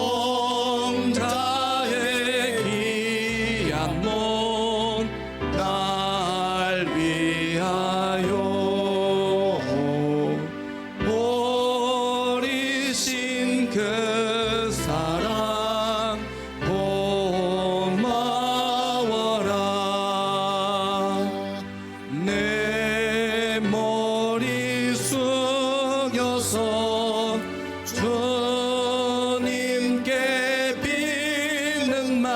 성자의 귀한 몸 날 위하여 버리신 그 사랑 고마워라. 내 머리 숙여서 주님께 빚는 말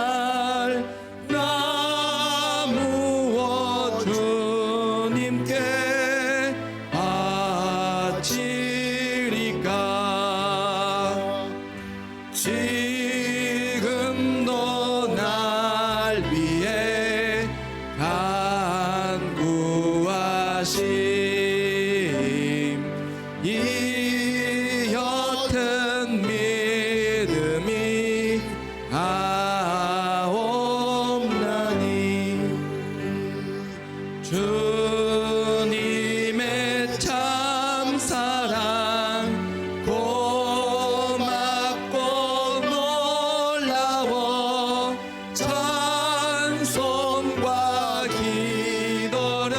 나 무엇 주님께 바치리까. 지금도 날 위해 간구하심 이 옅은 믿음이 하옵나니. 주님의 참사랑 고맙고 놀라워 찬송과 기도를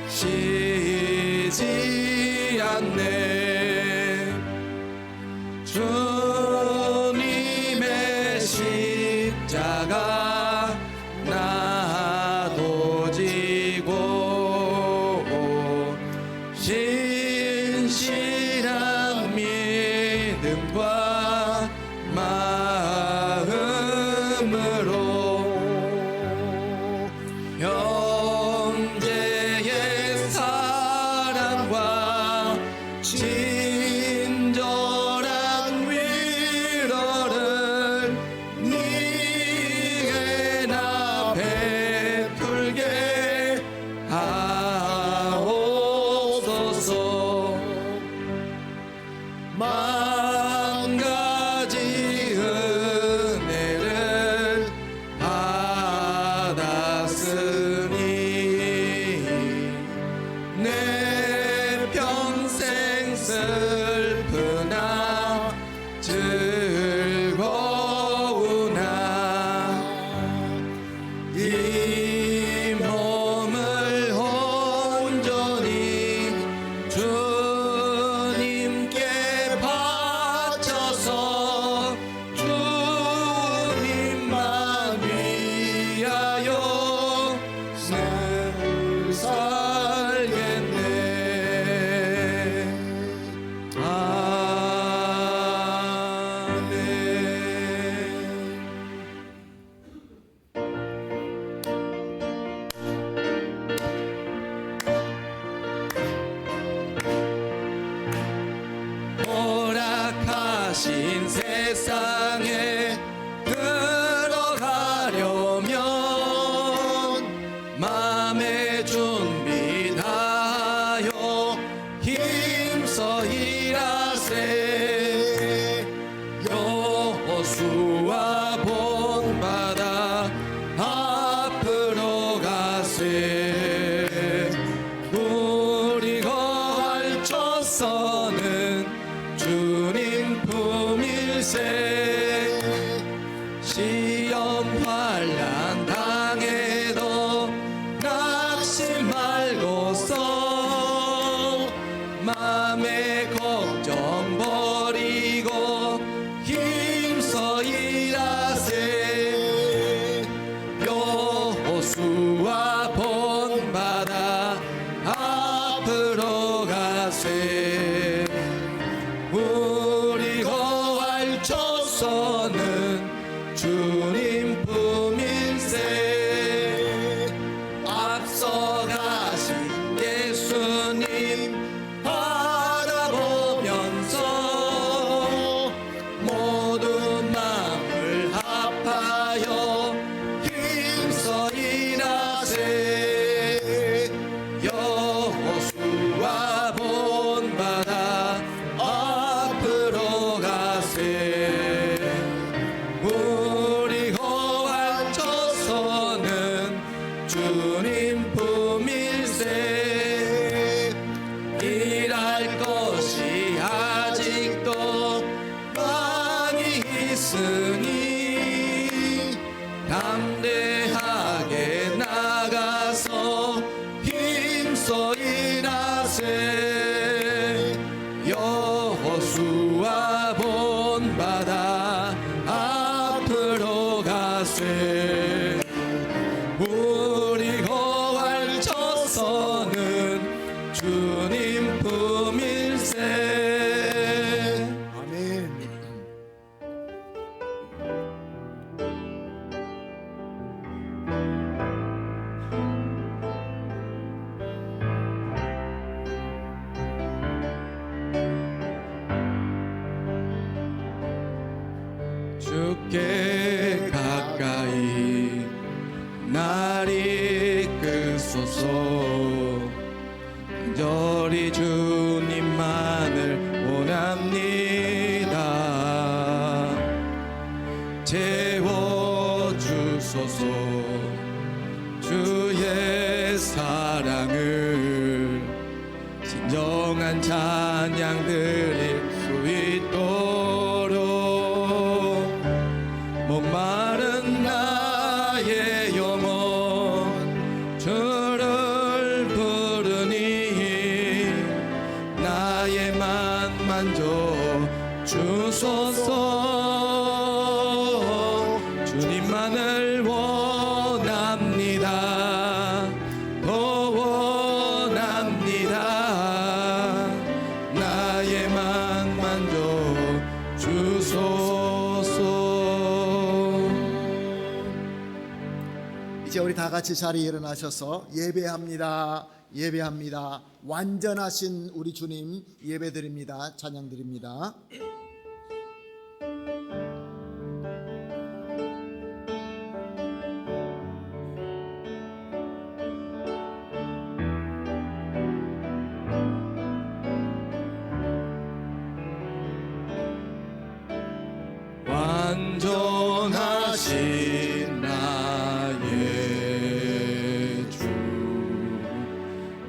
쉬지 않네. 주님의 십자가 나도 지고 신실한 믿음과 마음으로 형제의 사랑과 친절한 위로를 네게 나 베풀게 하옵소서. 만 가지 은혜를 받았으니 내 평생 슬프나 즐거우나 이 몸을 온전히 주님께 바쳐서 주님만 위하여 늘 살겠네. 아멘. 허락하신 세상에 들어가려면 마음의 준비 다하여 힘써 일하세. 여호수아 본받아 앞으로 가세. 우리 걸쳐서는 주님 품일세. 시험 환난 당해도 낙심 말고서 맘의 걱정 버리고 힘써 일하세. 여호수아 본받아 앞으로 가세. 우리 거할쳐서는 주님 품일세. 앞서 가신 예수님 바라보면서 모든 마음을 합하여 힘써 일하세. 여호수아 본받아 앞으로 가세. 우리 있으니 담대하게 나가서 힘써 일하세. 여호수아 본받아 앞으로 가세. 우리 거할 저서는 주님 품일세. 아멘. 주께 가까이 날 이끄소서. 간절히 주님만을 원합니다. 채워주소서. 주의 사랑을 진정한 찬양 드릴 수 있도록 목마른 나의 영혼 주를 부르니 나의 만 만져 주소서. 주님만을 원합니다. 더 원합니다. 나의 만 만져 주소서. 이제 우리 다 같이 자리에 일어나셔서 예배합니다. 예배합니다. 완전하신 우리 주님 예배드립니다. 찬양드립니다. 완전하신 나의 주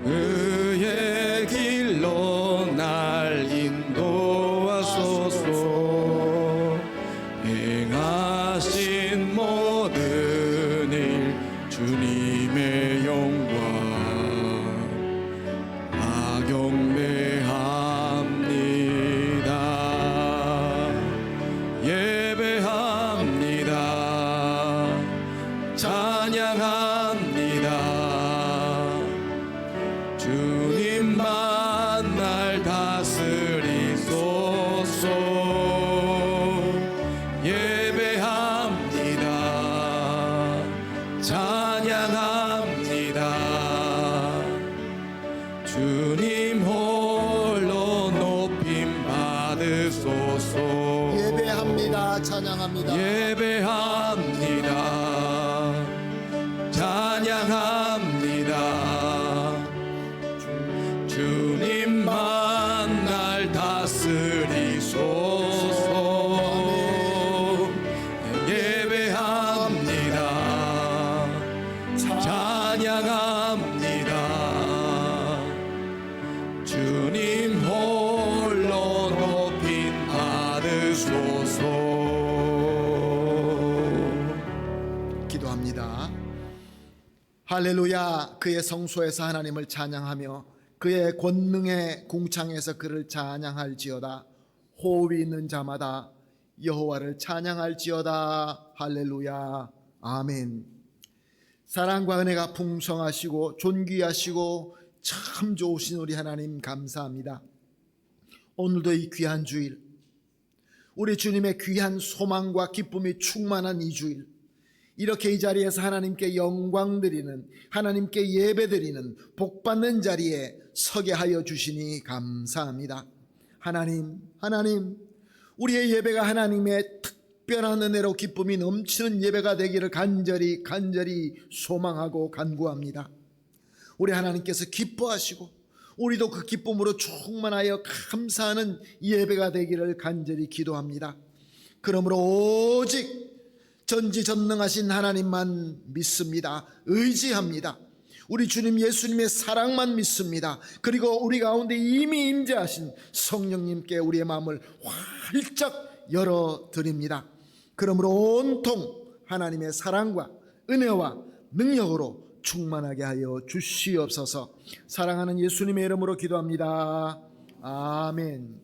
의의 길로 날 인도하소서. 행하신 모든 일 주님의 영광 다 경배합니다. 예배합니다. 찬양합니다. 주님만 날 다스리소서. 예배합니다. 찬양합니다. 주님 홀로 높임 받으소서. 예배합니다. 찬양합니다. 예배합니다. 찬양합니다. 주님만 날 다스리소서. 예배합니다. 찬양합니다. 주님 홀로 높임 받으소서. 기도합니다. 할렐루야. 그의 성소에서 하나님을 찬양하며 그의 권능의 궁창에서 그를 찬양할지어다. 호흡이 있는 자마다 여호와를 찬양할지어다. 할렐루야. 아멘. 사랑과 은혜가 풍성하시고 존귀하시고 참 좋으신 우리 하나님 감사합니다. 오늘도 이 귀한 주일, 우리 주님의 귀한 소망과 기쁨이 충만한 이 주일, 이렇게 이 자리에서 하나님께 영광 드리는, 하나님께 예배 드리는 복받는 자리에 서게 하여 주시니 감사합니다. 하나님, 우리의 예배가 하나님의 특별한 은혜로 기쁨이 넘치는 예배가 되기를 간절히 소망하고 간구합니다. 우리 하나님께서 기뻐하시고 우리도 그 기쁨으로 충만하여 감사하는 예배가 되기를 간절히 기도합니다. 그러므로 오직 전지전능하신 하나님만 믿습니다. 의지합니다. 우리 주님 예수님의 사랑만 믿습니다. 그리고 우리 가운데 이미 임재하신 성령님께 우리의 마음을 활짝 열어드립니다. 그러므로 온통 하나님의 사랑과 은혜와 능력으로 충만하게 하여 주시옵소서. 사랑하는 예수님의 이름으로 기도합니다. 아멘.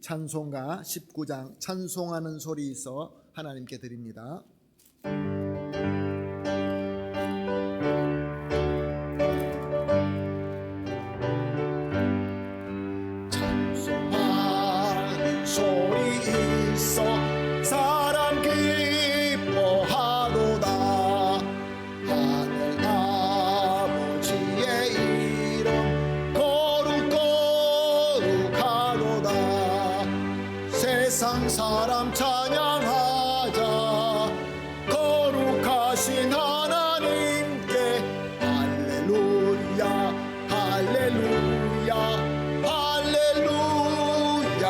찬송가 19장 찬송하는 소리 있어 하나님께 드립니다. 찬송하는 소리 있어 사람 기뻐하도다. 하늘 아버지의 이름 거룩거룩하도다. 세상 사람 찬양하자 거룩하신 하나님께. 할렐루야 할렐루야 할렐루야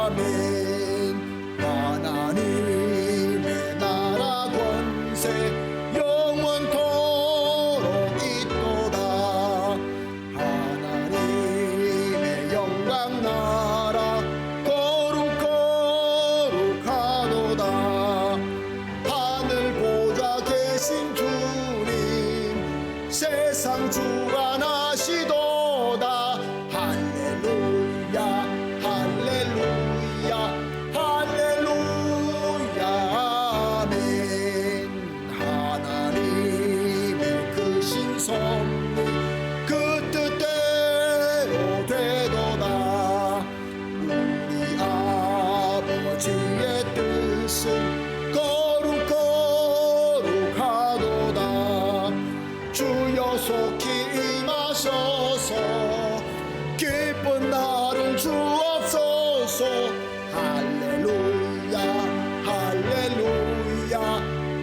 아멘. 하나님의 나라 권세 영원토록 있도다. 하나님의 영광 나라 거룩거룩하도다. 하늘 보좌 계신 주님 세상 주관하시도다. 할렐루야 할렐루야 할렐루야 아멘. 하나님의 크신 섭리 그 뜻대로 되도다. 우리 아버지의 뜻은 거룩거룩하도다. 주여 속히 임하셔서 기쁜 날을 주옵소서. 할렐루야 할렐루야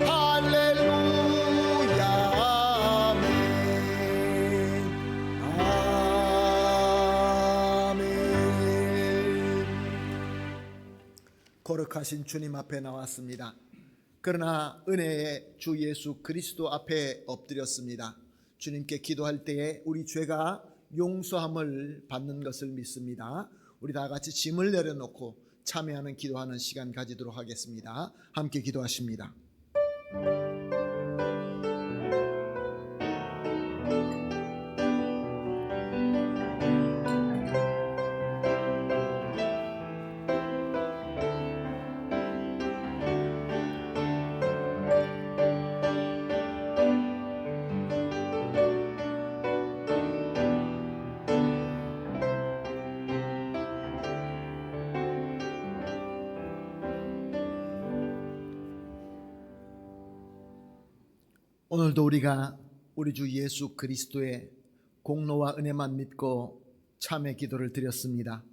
할렐루야 아멘 아멘. 거룩하신 주님 앞에 나왔습니다. 그러나 은혜의 주 예수 그리스도 앞에 엎드렸습니다. 주님께 기도할 때에 우리 죄가 용서함을 받는 것을 믿습니다. 우리 다 같이 짐을 내려놓고 참여하는 기도하는 시간 가지도록 하겠습니다. 함께 기도하십니다. 오늘도 우리가 우리 주 예수 그리스도의 공로와 은혜만 믿고 참회 기도를 드렸습니다.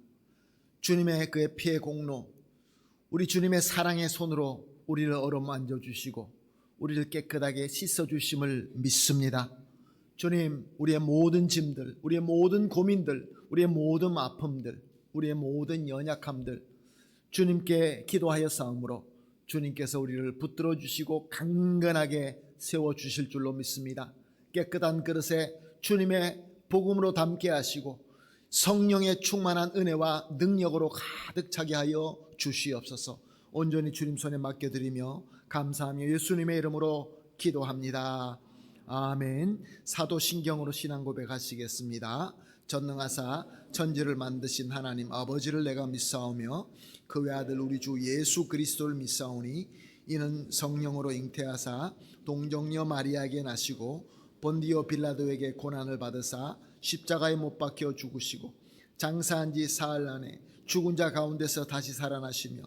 주님의 그의 피의 공로, 우리 주님의 사랑의 손으로 우리를 어루만져 주시고 우리를 깨끗하게 씻어 주심을 믿습니다. 주님, 우리의 모든 짐들, 우리의 모든 고민들, 우리의 모든 아픔들, 우리의 모든 연약함들 주님께 기도하여 싸움으로 주님께서 우리를 붙들어 주시고 강건하게 세워 주실 줄로 믿습니다. 깨끗한 그릇에 주님의 복음으로 담게 하시고 성령의 충만한 은혜와 능력으로 가득 차게 하여 주시옵소서. 온전히 주님 손에 맡겨드리며 감사하며 예수님의 이름으로 기도합니다. 아멘. 사도신경으로 신앙 고백하시겠습니다. 전능하사 천지를 만드신 하나님 아버지를 내가 믿사오며 그 외아들 우리 주 예수 그리스도를 믿사오니 이는 성령으로 잉태하사 동정녀 마리아에게 나시고 본디오 빌라도에게 고난을 받으사 십자가에 못 박혀 죽으시고 장사한 지 사흘 안에 죽은 자 가운데서 다시 살아나시며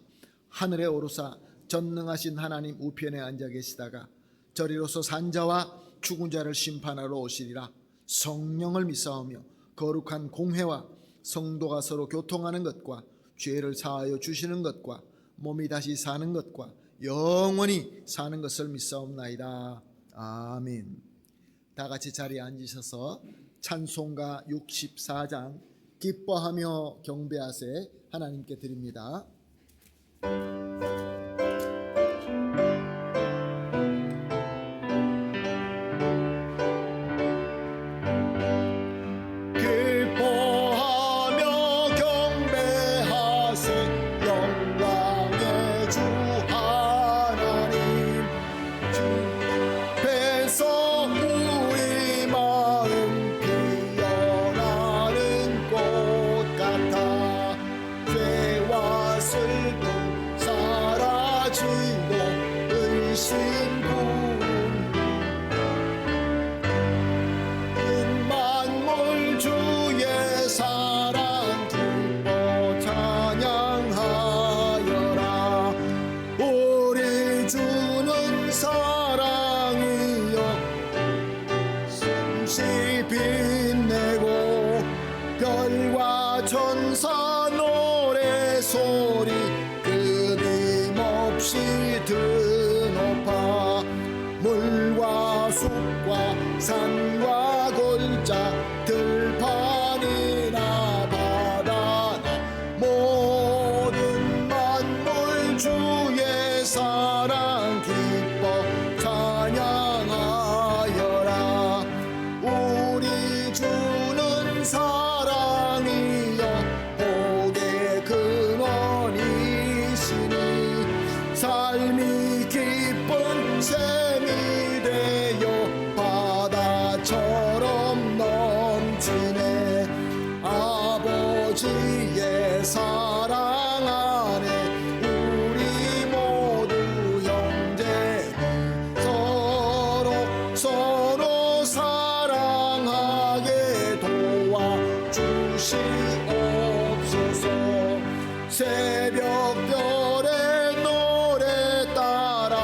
하늘에 오르사 전능하신 하나님 우편에 앉아 계시다가 저리로서 산자와 죽은 자를 심판하러 오시리라. 성령을 믿사오며 거룩한 공회와 성도가 서로 교통하는 것과 죄를 사하여 주시는 것과 몸이 다시 사는 것과 영원히 사는 것을 믿사옵나이다. 아멘. 다 같이 자리에 앉으셔서 찬송가 64장 기뻐하며 경배하세 하나님께 드립니다. 기뻐하며 경배하세 영광의 주 가지도 의심구 만물 주의 사랑 기뻐 찬양하여라. 우리 주는 사랑이여 숨쉬 빛내고 별과 천사 노래소리 끊임없이 드높아. 물과 숲과 산과 골짜 들판이나 바다나 모든 만물 주의 사랑 기뻐 찬양하여라. 우리 주는 사랑이여 복의 근원이시니 삶이 기쁜 샘이 되어 바다처럼 넘치네. 아버지의 사랑 안에 우리 모두 형제 서로 사랑하게 도와주시옵소서. 새벽별의 노래 따라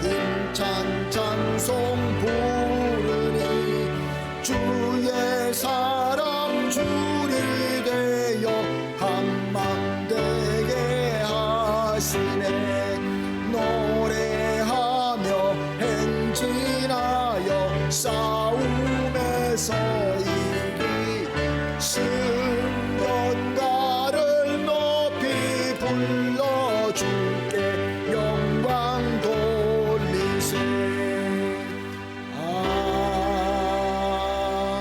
힘찬 찬송 부르니 주의 사랑 줄이 되어 한맘 되게 하시네. 노래하며 행진하여 싸움에서 이기 승전가를 높이 불러줄게 영광 돌리세.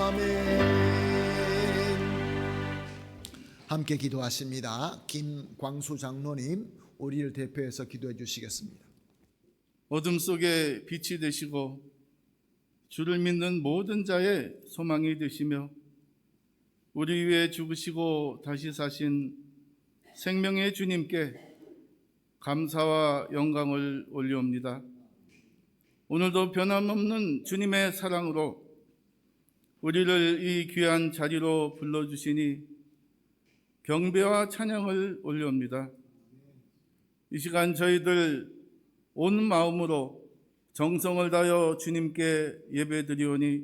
아멘. 함께 기도하십니다. 김광수 장로님 우리를 대표해서 기도해 주시겠습니다. 어둠 속에 빛이 되시고 주를 믿는 모든 자의 소망이 되시며 우리 위해 죽으시고 다시 사신 생명의 주님께 감사와 영광을 올리옵니다. 오늘도 변함없는 주님의 사랑으로 우리를 이 귀한 자리로 불러주시니 경배와 찬양을 올려옵니다. 이 시간 저희들 온 마음으로 정성을 다하여 주님께 예배드리오니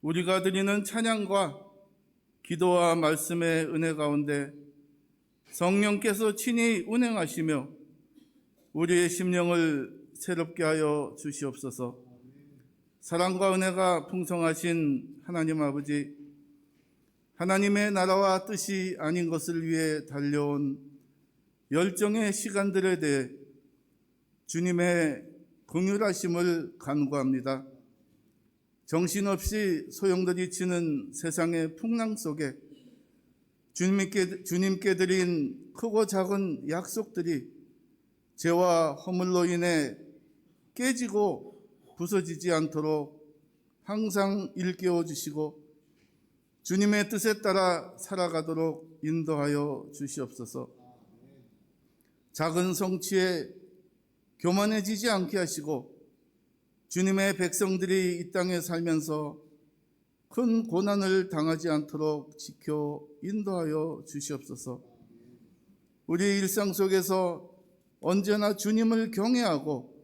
우리가 드리는 찬양과 기도와 말씀의 은혜 가운데 성령께서 친히 운행하시며 우리의 심령을 새롭게 하여 주시옵소서. 사랑과 은혜가 풍성하신 하나님 아버지, 하나님의 나라와 뜻이 아닌 것을 위해 달려온 열정의 시간들에 대해 주님의 긍휼하심을 간구합니다. 정신없이 소용돌이 치는 세상의 풍랑 속에 주님께 드린 크고 작은 약속들이 죄와 허물로 인해 깨지고 부서지지 않도록 항상 일깨워 주시고 주님의 뜻에 따라 살아가도록 인도하여 주시옵소서. 작은 성취에 교만해지지 않게 하시고 주님의 백성들이 이 땅에 살면서 큰 고난을 당하지 않도록 지켜 인도하여 주시옵소서. 우리 일상 속에서 언제나 주님을 경외하고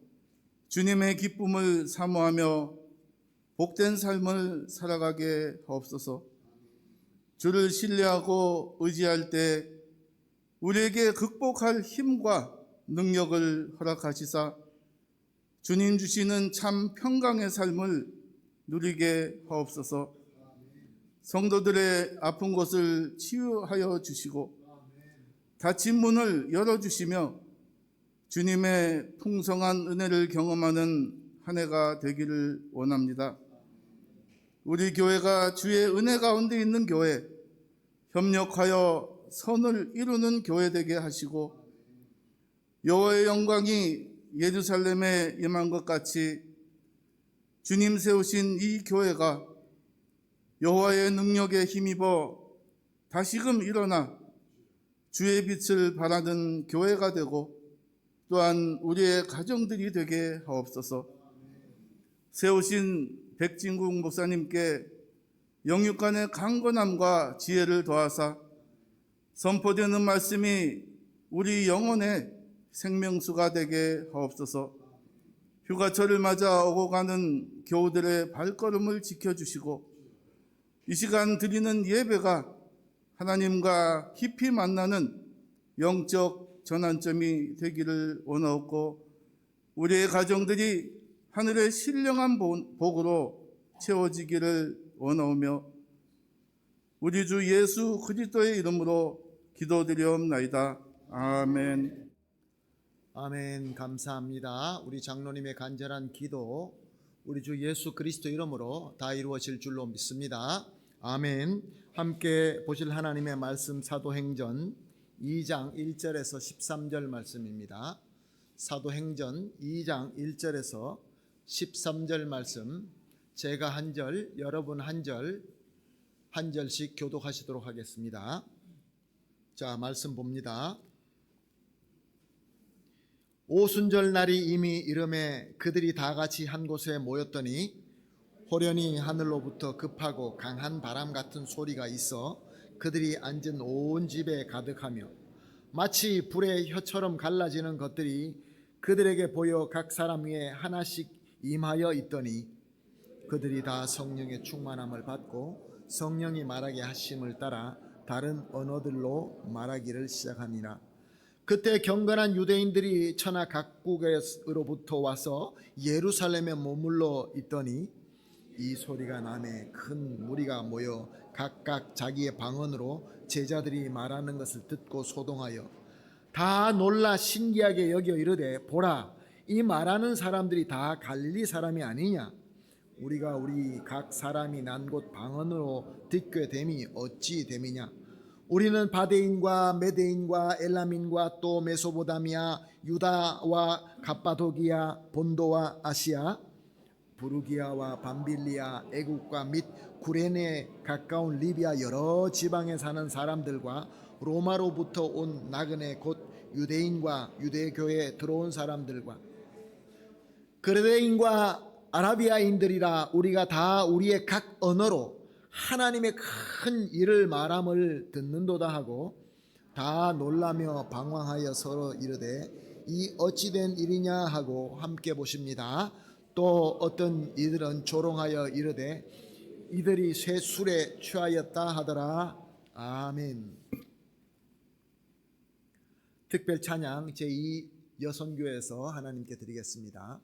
주님의 기쁨을 사모하며 복된 삶을 살아가게 하옵소서. 주를 신뢰하고 의지할 때 우리에게 극복할 힘과 능력을 허락하시사 주님 주시는 참 평강의 삶을 누리게 하옵소서. 성도들의 아픈 곳을 치유하여 주시고 닫힌 문을 열어주시며 주님의 풍성한 은혜를 경험하는 한 해가 되기를 원합니다. 우리 교회가 주의 은혜 가운데 있는 교회, 협력하여 선을 이루는 교회 되게 하시고 여호와의 영광이 예루살렘에 임한 것 같이 주님 세우신 이 교회가 여호와의 능력에 힘입어 다시금 일어나 주의 빛을 발하는 교회가 되고 또한 우리의 가정들이 되게 하옵소서. 세우신 백진국 목사님께 영육간의 강건함과 지혜를 더하사 선포되는 말씀이 우리 영혼의 생명수가 되게 하옵소서. 휴가철을 맞아 오고 가는 교우들의 발걸음을 지켜주시고 이 시간 드리는 예배가 하나님과 깊이 만나는 영적 전환점이 되기를 원하옵고 우리의 가정들이 하늘의 신령한 복으로 채워지기를 원하오며 우리 주 예수 그리스도의 이름으로 기도드리옵나이다. 아멘. 아멘. 감사합니다. 우리 장로님의 간절한 기도 우리 주 예수 그리스도 이름으로 다 이루어질 줄로 믿습니다. 아멘. 함께 보실 하나님의 말씀 사도행전 2장 1절에서 13절 말씀입니다. 사도행전 2장 1절에서 13절 말씀, 제가 한 절, 여러분 한 절, 한 절씩 교독하시도록 하겠습니다. 자, 말씀 봅니다. 오순절 날이 이미 이름에 그들이 다 같이 한 곳에 모였더니 호련히 하늘로부터 급하고 강한 바람 같은 소리가 있어 그들이 앉은 온 집에 가득하며 마치 불의 혀처럼 갈라지는 것들이 그들에게 보여 각 사람 위에 하나씩 임하여 있더니 그들이 다 성령의 충만함을 받고 성령이 말하게 하심을 따라 다른 언어들로 말하기를 시작하니라. 그때 경건한 유대인들이 천하 각국으로부터 와서 예루살렘에 머물러 있더니 이 소리가 나매 큰 무리가 모여 각각 자기의 방언으로 제자들이 말하는 것을 듣고 소동하여 다 놀라 신기하게 여겨 이르되 보라, 이 말하는 사람들이 다 갈릴리 사람이 아니냐? 우리가 우리 각 사람이 난 곳 방언으로 듣게 됨이 어찌 됨이냐? 우리는 바데인과 메데인과 엘람인과 또 메소보다미아, 유다와 갑바도기아, 본도와 아시아, 부르기아와 밤빌리아, 애국과 및 구레네에 가까운 리비아 여러 지방에 사는 사람들과 로마로부터 온 나그네 곧 유대인과 유대교에 들어온 사람들과 그레데인과 아라비아인들이라 우리가 다 우리의 각 언어로 하나님의 큰 일을 말함을 듣는도다 하고 다 놀라며 방황하여 서로 이르되 이 어찌된 일이냐 하고 함께 보십니다. 또 어떤 이들은 조롱하여 이르되 이들이 새 술에 취하였다 하더라. 아멘. 특별 찬양 제2 여선교에서 하나님께 드리겠습니다.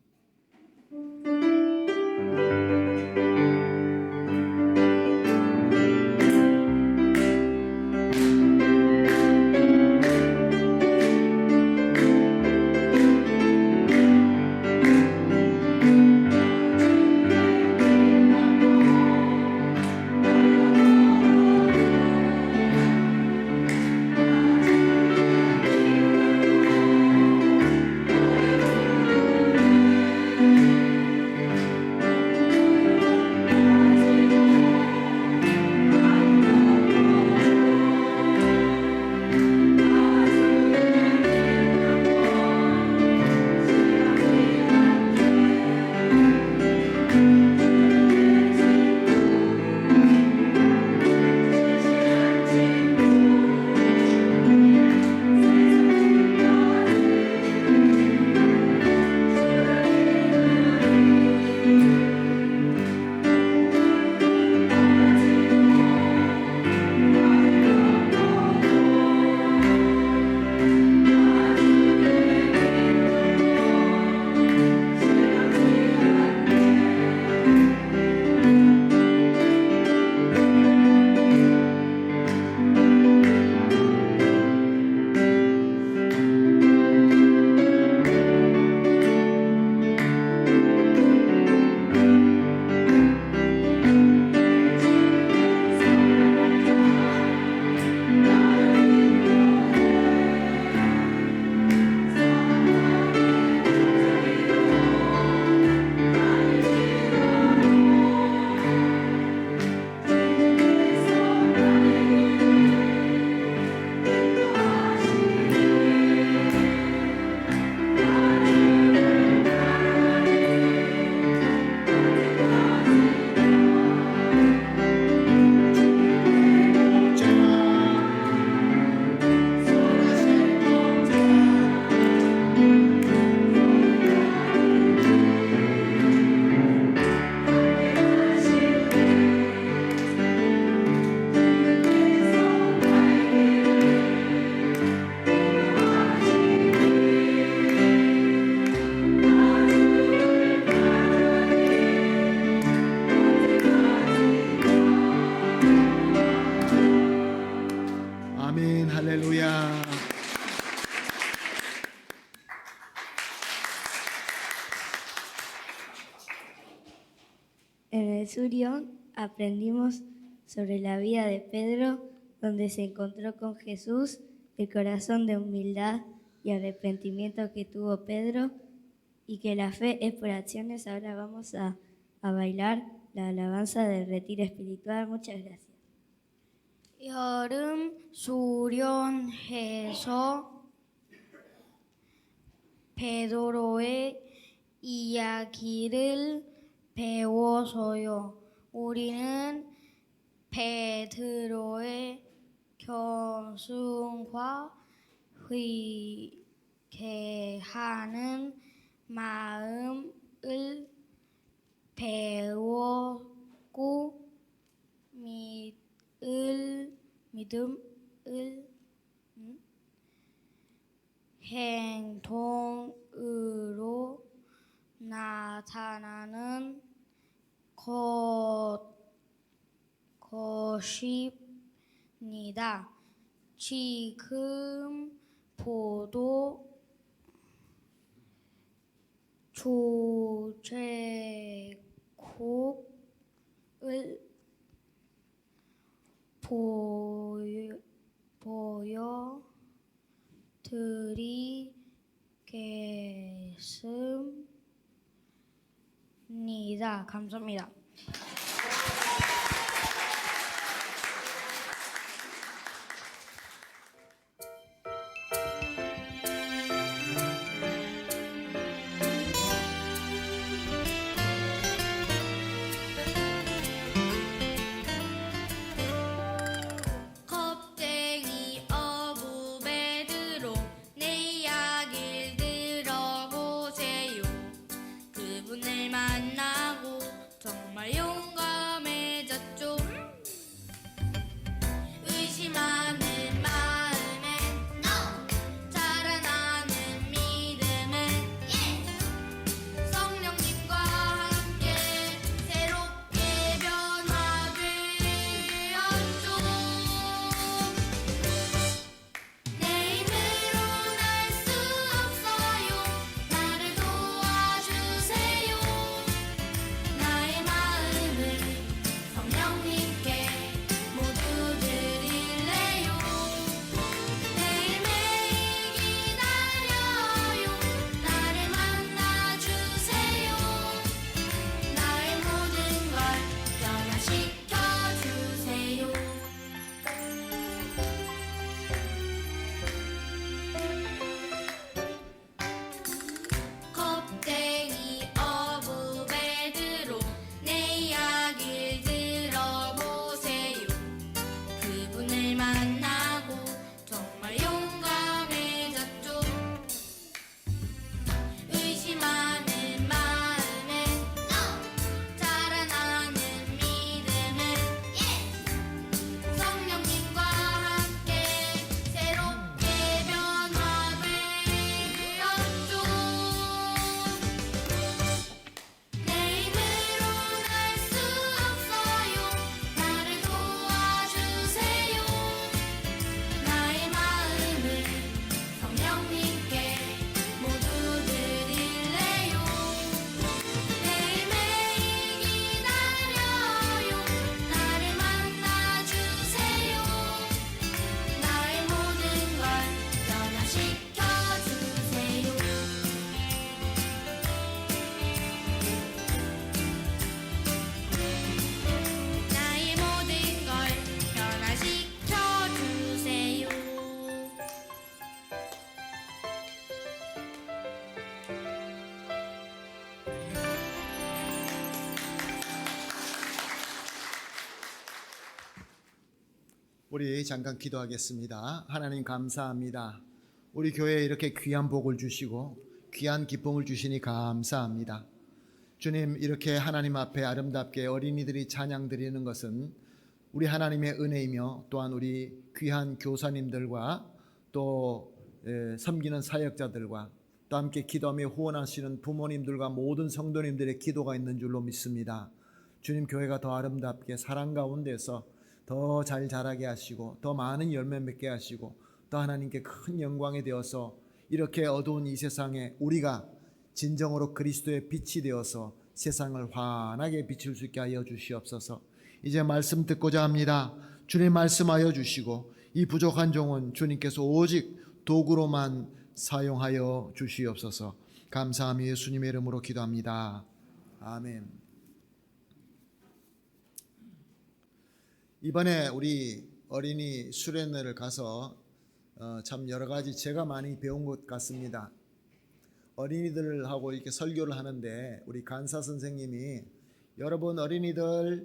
En el Surión aprendimos sobre la vida de Pedro, donde se encontró con Jesús, el corazón de humildad y arrepentimiento que tuvo Pedro, y que la fe es por acciones. Ahora vamos a bailar la alabanza del retiro espiritual. Muchas gracias. 여름 수련해서 베드로의 이야기를 배워서요. 우리는 베드로의 겸손과 회개하는 마음을 배웠고 믿음을 행동으로 나타나는 것입니다. 지금 보도 주제곡을 보여드리겠습니다. 감사합니다. 겁쟁이 어부 베드로 내 이야기를 들어보세요. 그분을 만나고 정말 용감해졌죠. 의심하는 마음에 자라나는 믿음에 성령님과 함께 새롭게 변화되었죠. 내 힘으로 날 수 없어요. 나를 도와주세요. 나의 마음을 성령님께 모두 드릴래요. 매일매일 기다려요. 나를 만나주세요. 나의 모든 걸 변화시켜주세요. 겁쟁이 어부 베드로 내 이야기를 들어보세요. 그분을 만나고 정말 용감해졌죠. 의심하는 마음에 자라나는 믿음에 성령님과 함께 새롭게 변화되었죠. 내 힘으로 날 수 없어요. 나를 도와주세요. 나의 마음을 성령님께 모두 드릴래요. 매일매일 기다려요. 나를 만나주세요. 나의 모든 걸 변화시켜주세요. 나의 모든 걸 변화시켜주세요. 우리 잠깐 기도하겠습니다. 하나님 감사합니다. 우리 교회에 이렇게 귀한 복을 주시고 귀한 기쁨을 주시니 감사합니다. 주님, 이렇게 하나님 앞에 아름답게 어린이들이 찬양 드리는 것은 우리 하나님의 은혜이며 또한 우리 귀한 교사님들과 또 섬기는 사역자들과 또 함께 기도하며 후원하시는 부모님들과 모든 성도님들의 기도가 있는 줄로 믿습니다. 주님, 교회가 더 아름답게 사랑 가운데서 더 잘 자라게 하시고 더 많은 열매 맺게 하시고 또 하나님께 큰 영광이 되어서 이렇게 어두운 이 세상에 우리가 진정으로 그리스도의 빛이 되어서 세상을 환하게 비출 수 있게 하여 주시옵소서. 이제 말씀 듣고자 합니다. 주님 말씀하여 주시고 이 부족한 종은 주님께서 오직 도구로만 사용하여 주시옵소서. 감사하며 예수님의 이름으로 기도합니다. 아멘. 이번에 우리 어린이 수련회를 가서 참 여러 가지 제가 많이 배운 것 같습니다. 어린이들하고 이렇게 설교를 하는데 우리 간사 선생님이 여러분 어린이들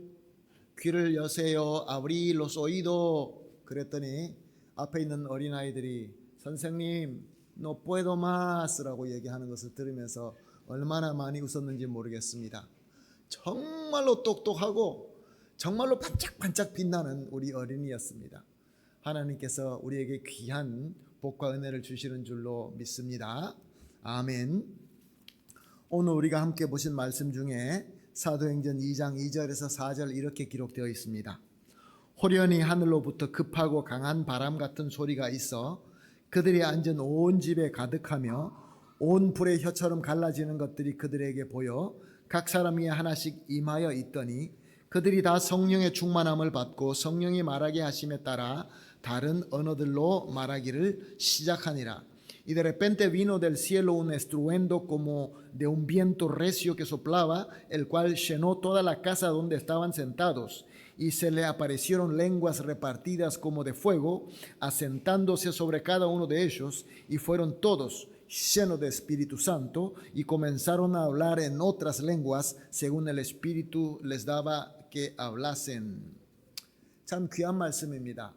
귀를 여세요. abrir los oídos 그랬더니 앞에 있는 어린아이들이 선생님 no puedo más라고 얘기하는 것을 들으면서 얼마나 많이 웃었는지 모르겠습니다. 정말로 똑똑하고 정말로 반짝반짝 빛나는 우리 어린이였습니다. 하나님께서 우리에게 귀한 복과 은혜를 주시는 줄로 믿습니다. 아멘. 오늘 우리가 함께 보신 말씀 중에 사도행전 2장 2절에서 4절 이렇게 기록되어 있습니다. 호련히 하늘로부터 급하고 강한 바람 같은 소리가 있어 그들이 앉은 온 집에 가득하며 온 불의 혀처럼 갈라지는 것들이 그들에게 보여 각 사람 위에 하나씩 임하여 있더니 그들이 다 성령의 충만함을 받고 성령이 말하게 하심에 따라 다른 언어들로 말하기를 시작하니라. Y de repente vino del cielo un estruendo como de un viento recio que soplaba, el cual llenó toda la casa donde estaban sentados. Y se le aparecieron lenguas repartidas como de fuego, asentándose sobre cada uno de ellos, y fueron todos llenos de Espíritu Santo, y comenzaron a hablar en otras lenguas, según el Espíritu les daba que hablasen. 참 귀한 말씀입니다.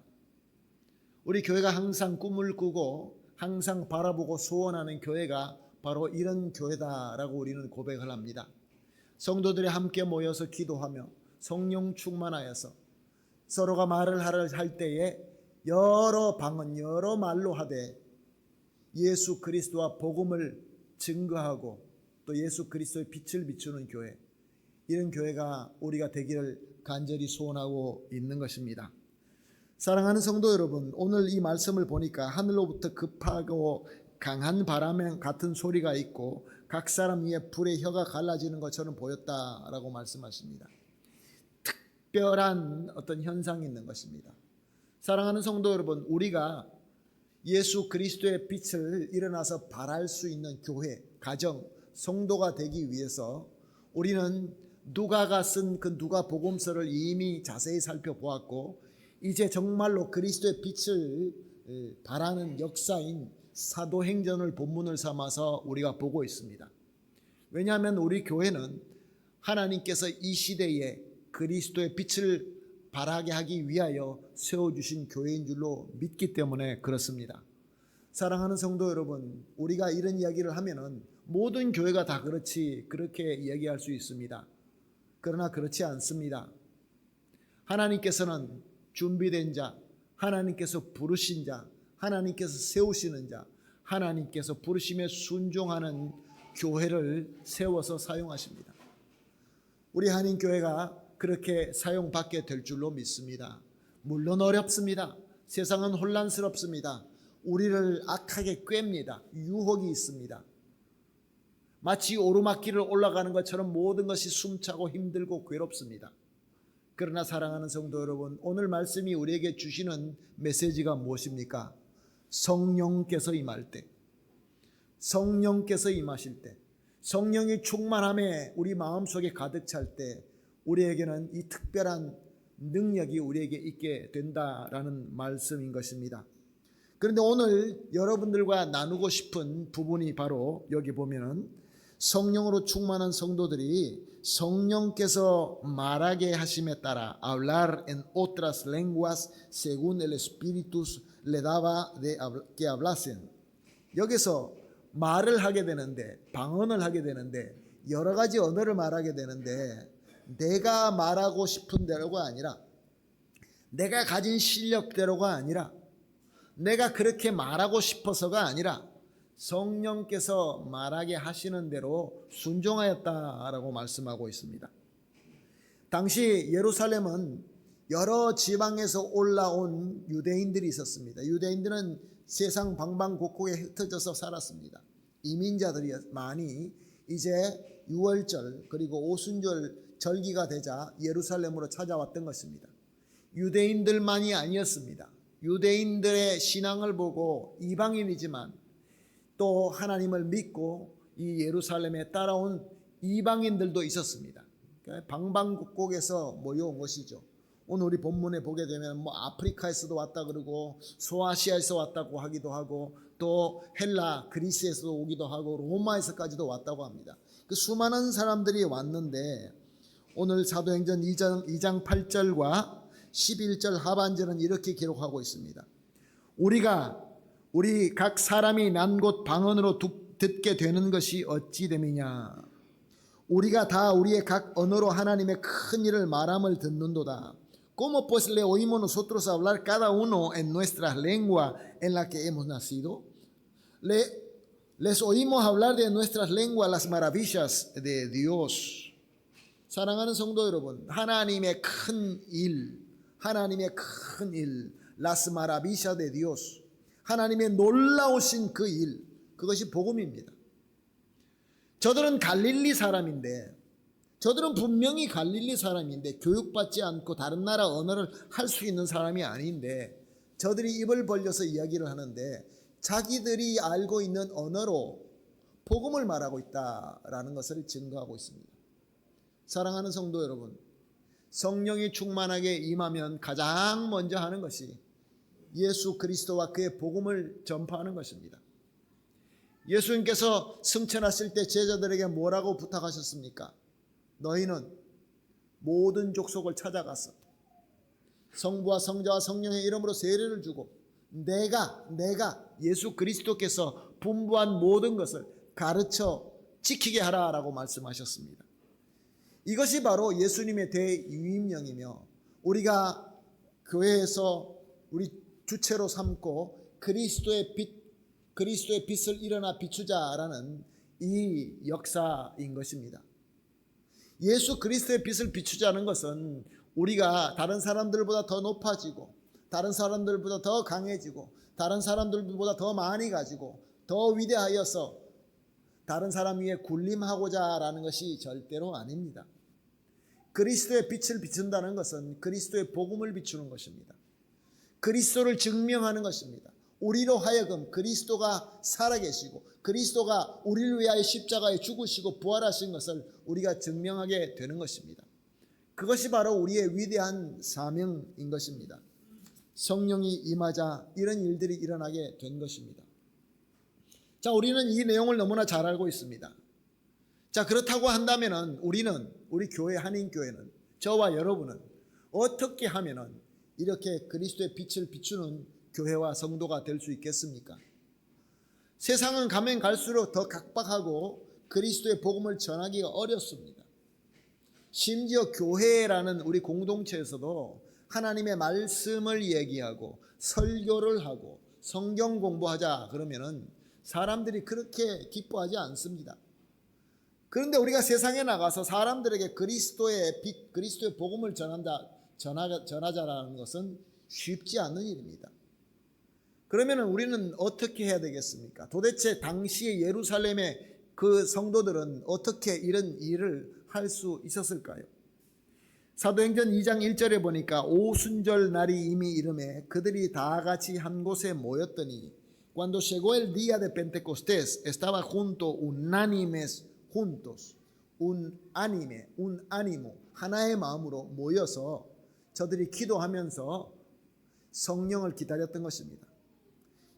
우리 교회가 항상 꿈을 꾸고 항상 바라보고 소원하는 교회가 바로 이런 교회다라고 우리는 고백을 합니다. 성도들이 함께 모여서 기도하며 성령 충만하여서 서로가 말을 할 때에 여러 방언 여러 말로 하되 예수 그리스도와 복음을 증거하고 또 예수 그리스도의 빛을 비추는 교회, 이런 교회가 우리가 되기를 간절히 소원하고 있는 것입니다. 사랑하는 성도 여러분, 오늘 이 말씀을 보니까 하늘로부터 급하고 강한 바람 같은 소리가 있고 각 사람 위에 불의 혀가 갈라지는 것처럼 보였다라고 말씀하십니다. 특별한 어떤 현상이 있는 것입니다. 사랑하는 성도 여러분, 우리가 예수 그리스도의 빛을 일어나서 발할 수 있는 교회, 가정, 성도가 되기 위해서 우리는 누가가 쓴 그 누가 복음서를 이미 자세히 살펴보았고 이제 정말로 그리스도의 빛을 발하는 역사인 사도행전을 본문을 삼아서 우리가 보고 있습니다. 왜냐하면 우리 교회는 하나님께서 이 시대에 그리스도의 빛을 발하게 하기 위하여 세워주신 교회인 줄로 믿기 때문에 그렇습니다. 사랑하는 성도 여러분, 우리가 이런 이야기를 하면은 모든 교회가 다 그렇게 이야기할 수 있습니다. 그러나 그렇지 않습니다. 하나님께서는 준비된 자, 하나님께서 부르신 자, 하나님께서 세우시는 자, 하나님께서 부르심에 순종하는 교회를 세워서 사용하십니다. 우리 한인교회가 그렇게 사용받게 될 줄로 믿습니다. 물론 어렵습니다. 세상은 혼란스럽습니다. 우리를 악하게 꿰입니다. 유혹이 있습니다. 마치 오르막길을 올라가는 것처럼 모든 것이 숨차고 힘들고 괴롭습니다. 그러나 사랑하는 성도 여러분, 오늘 말씀이 우리에게 주시는 메시지가 무엇입니까? 성령께서 임할 때, 성령께서 임하실 때, 성령이 충만함에 우리 마음속에 가득 찰 때 우리에게는 이 특별한 능력이 우리에게 있게 된다라는 말씀인 것입니다. 그런데 오늘 여러분들과 나누고 싶은 부분이 바로 여기 보면은 성령으로 충만한 성도들이 성령께서 말하게 하심에 따라 hablar en otras lenguas según el Espíritu le daba que hablasen. 여기서 말을 하게 되는데, 방언을 하게 되는데, 여러 가지 언어를 말하게 되는데 내가 말하고 싶은 대로가 아니라, 내가 가진 실력대로가 아니라, 내가 그렇게 말하고 싶어서가 아니라 성령께서 말하게 하시는 대로 순종하였다라고 말씀하고 있습니다. 당시 예루살렘은 여러 지방에서 올라온 유대인들이 있었습니다. 유대인들은 세상 방방곡곡에 흩어져서 살았습니다. 이민자들이 많이 이제 유월절 그리고 오순절 절기가 되자 예루살렘으로 찾아왔던 것입니다. 유대인들만이 아니었습니다. 유대인들의 신앙을 보고 이방인이지만 또 하나님을 믿고 이 예루살렘에 따라온 이방인들도 있었습니다. 방방곡곡에서 모여온 것이죠. 오늘 우리 본문에 보게 되면 아프리카에서도 왔다 그러고 소아시아에서 왔다고 하기도 하고 또 헬라 그리스에서도 오기도 하고 로마에서까지도 왔다고 합니다. 그 수많은 사람들이 왔는데 오늘 사도행전 2장 8절과 11절 하반절은 이렇게 기록하고 있습니다. 우리 각 사람이 난 곳 방언으로 듣게 되는 것이 어찌 됨이냐. 우리가 다 우리의 각 언어로 하나님의 큰 일을 말함을 듣는도다. ¿Cómo pues le oímos nosotros hablar cada uno en nuestras lenguas en la que hemos nacido? Les oímos hablar de nuestras lenguas las maravillas de Dios. 사랑하는 성도 여러분, 하나님의 큰 일, las maravillas de Dios, 하나님의 놀라우신 그 일, 그것이 복음입니다. 저들은 갈릴리 사람인데, 저들은 분명히 갈릴리 사람인데 교육받지 않고 다른 나라 언어를 할 수 있는 사람이 아닌데 저들이 입을 벌려서 이야기를 하는데 자기들이 알고 있는 언어로 복음을 말하고 있다라는 것을 증거하고 있습니다. 사랑하는 성도 여러분, 성령이 충만하게 임하면 가장 먼저 하는 것이 예수 그리스도와 그의 복음을 전파하는 것입니다. 예수님께서 승천하실 때 제자들에게 뭐라고 부탁하셨습니까? 너희는 모든 족속을 찾아가서 성부와 성자와 성령의 이름으로 세례를 주고 내가 예수 그리스도께서 분부한 모든 것을 가르쳐 지키게 하라라고 말씀하셨습니다. 이것이 바로 예수님의 대유임령이며 우리가 교회에서 우리 주체로 삼고 그리스도의 빛을 일어나 비추자라는 이 역사인 것입니다. 예수 그리스도의 빛을 비추자는 것은 우리가 다른 사람들보다 더 높아지고 다른 사람들보다 더 강해지고 다른 사람들보다 더 많이 가지고 더 위대하여서 다른 사람 위에 군림하고자 라는 것이 절대로 아닙니다. 그리스도의 빛을 비춘다는 것은 그리스도의 복음을 비추는 것입니다. 그리스도를 증명하는 것입니다. 우리로 하여금 그리스도가 살아계시고 그리스도가 우리를 위하여 십자가에 죽으시고 부활하신 것을 우리가 증명하게 되는 것입니다. 그것이 바로 우리의 위대한 사명인 것입니다. 성령이 임하자 이런 일들이 일어나게 된 것입니다. 자, 우리는 이 내용을 너무나 잘 알고 있습니다. 자, 그렇다고 한다면은 우리 교회, 한인교회는, 저와 여러분은 어떻게 하면은 이렇게 그리스도의 빛을 비추는 교회와 성도가 될 수 있겠습니까? 세상은 가면 갈수록 더 각박하고 그리스도의 복음을 전하기가 어렵습니다. 심지어 교회라는 우리 공동체에서도 하나님의 말씀을 얘기하고 설교를 하고 성경 공부하자 그러면은 사람들이 그렇게 기뻐하지 않습니다. 그런데 우리가 세상에 나가서 사람들에게 그리스도의 빛, 그리스도의 복음을 전하자라는 것은 쉽지 않은 일입니다. 그러면 우리는 어떻게 해야 되겠습니까? 도대체 당시의 예루살렘의 그 성도들은 어떻게 이런 일을 할 수 있었을까요? 사도행전 2장 1절에 보니까 오순절 날이 이미 이름에 그들이 다 같이 한 곳에 모였더니 Cuando llegó el día de Pentecostés estaba junto unánimes juntos un ánimo 하나의 마음으로 모여서 저들이 기도하면서 성령을 기다렸던 것입니다.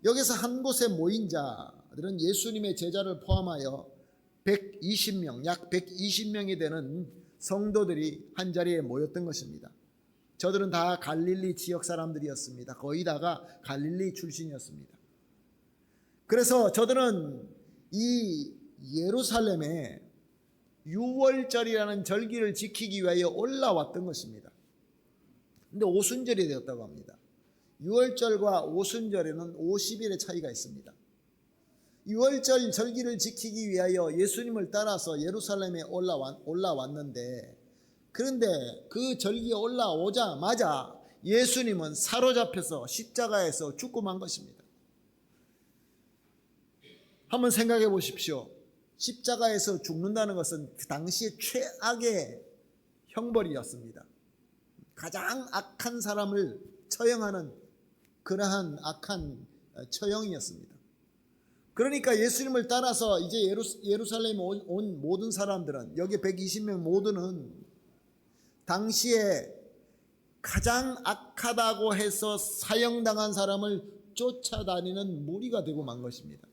여기서 한 곳에 모인 자들은 예수님의 제자를 포함하여 120명, 약 120명이 되는 성도들이 한 자리에 모였던 것입니다. 저들은 다 갈릴리 지역 사람들이었습니다. 거의 다가 갈릴리 출신이었습니다. 그래서 저들은 이 예루살렘에 유월절이라는 절기를 지키기 위하여 올라왔던 것입니다. 근데 오순절이 되었다고 합니다. 유월절과 오순절에는 50일의 차이가 있습니다. 유월절 절기를 지키기 위하여 예수님을 따라서 예루살렘에 올라왔는데 그런데 그 절기에 올라오자마자 예수님은 사로잡혀서 십자가에서 죽고 만 것입니다. 한번 생각해 보십시오. 십자가에서 죽는다는 것은 그 당시의 최악의 형벌이었습니다. 가장 악한 사람을 처형하는 그러한 악한 처형이었습니다. 그러니까 예수님을 따라서 이제 예루살렘에 온 모든 사람들은, 여기 120명 모두는 당시에 가장 악하다고 해서 사형당한 사람을 쫓아다니는 무리가 되고 만 것입니다.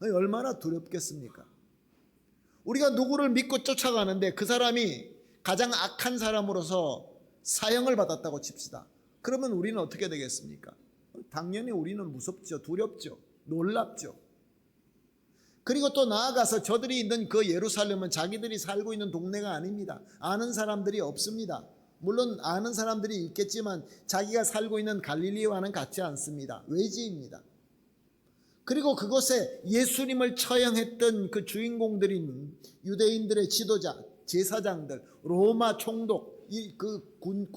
얼마나 두렵겠습니까? 우리가 누구를 믿고 쫓아가는데 그 사람이 가장 악한 사람으로서 사형을 받았다고 칩시다. 그러면 우리는 어떻게 되겠습니까? 당연히 우리는 무섭죠. 두렵죠. 놀랍죠. 그리고 또 나아가서 저들이 있는 그 예루살렘은 자기들이 살고 있는 동네가 아닙니다. 아는 사람들이 없습니다. 물론 아는 사람들이 있겠지만 자기가 살고 있는 갈릴리와는 같지 않습니다. 외지입니다. 그리고 그곳에 예수님을 처형했던 그 주인공들인 유대인들의 지도자, 제사장들, 로마 총독,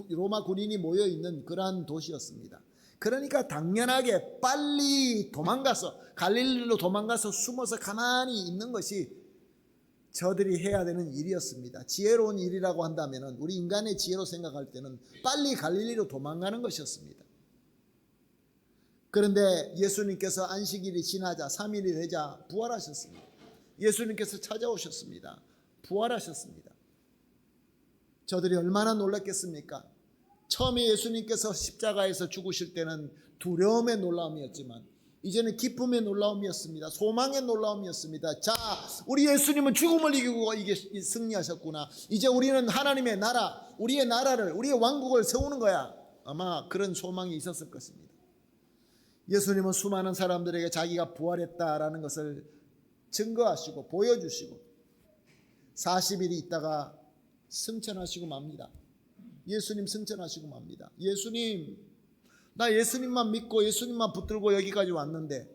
로마 군인이 모여 있는 그러한 도시였습니다. 그러니까 당연하게 빨리 도망가서, 갈릴리로 도망가서 숨어서 가만히 있는 것이 저들이 해야 되는 일이었습니다. 지혜로운 일이라고 한다면, 우리 인간의 지혜로 생각할 때는 빨리 갈릴리로 도망가는 것이었습니다. 그런데 예수님께서 안식일이 지나자 3일이 되자 부활하셨습니다. 예수님께서 찾아오셨습니다. 부활하셨습니다. 저들이 얼마나 놀랐겠습니까? 처음에 예수님께서 십자가에서 죽으실 때는 두려움의 놀라움이었지만 이제는 기쁨의 놀라움이었습니다. 소망의 놀라움이었습니다. 자, 우리 예수님은 죽음을 이기고 승리하셨구나. 이제 우리는 하나님의 나라, 우리의 나라를, 우리의 왕국을 세우는 거야. 아마 그런 소망이 있었을 것입니다. 예수님은 수많은 사람들에게 자기가 부활했다라는 것을 증거하시고 보여주시고 40일이 있다가 승천하시고 맙니다. 예수님 승천하시고 맙니다. 예수님, 나 예수님만 믿고 예수님만 붙들고 여기까지 왔는데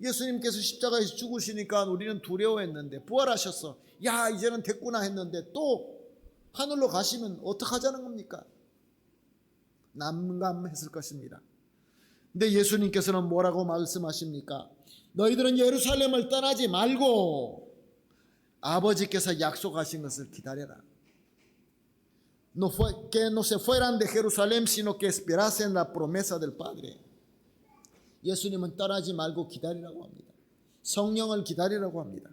예수님께서 십자가에서 죽으시니까 우리는 두려워했는데 부활하셨어. 야, 이제는 됐구나 했는데 또 하늘로 가시면 어떡하자는 겁니까? 난감했을 것입니다. 근데 예수님께서는 뭐라고 말씀하십니까? 너희들은 예루살렘을 떠나지 말고 아버지께서 약속하신 것을 기다려라. Que no se fueran de Jerusalén, sino que esperasen la promesa del Padre. 예수님은 떠나지 말고 기다리라고 합니다. 성령을 기다리라고 합니다.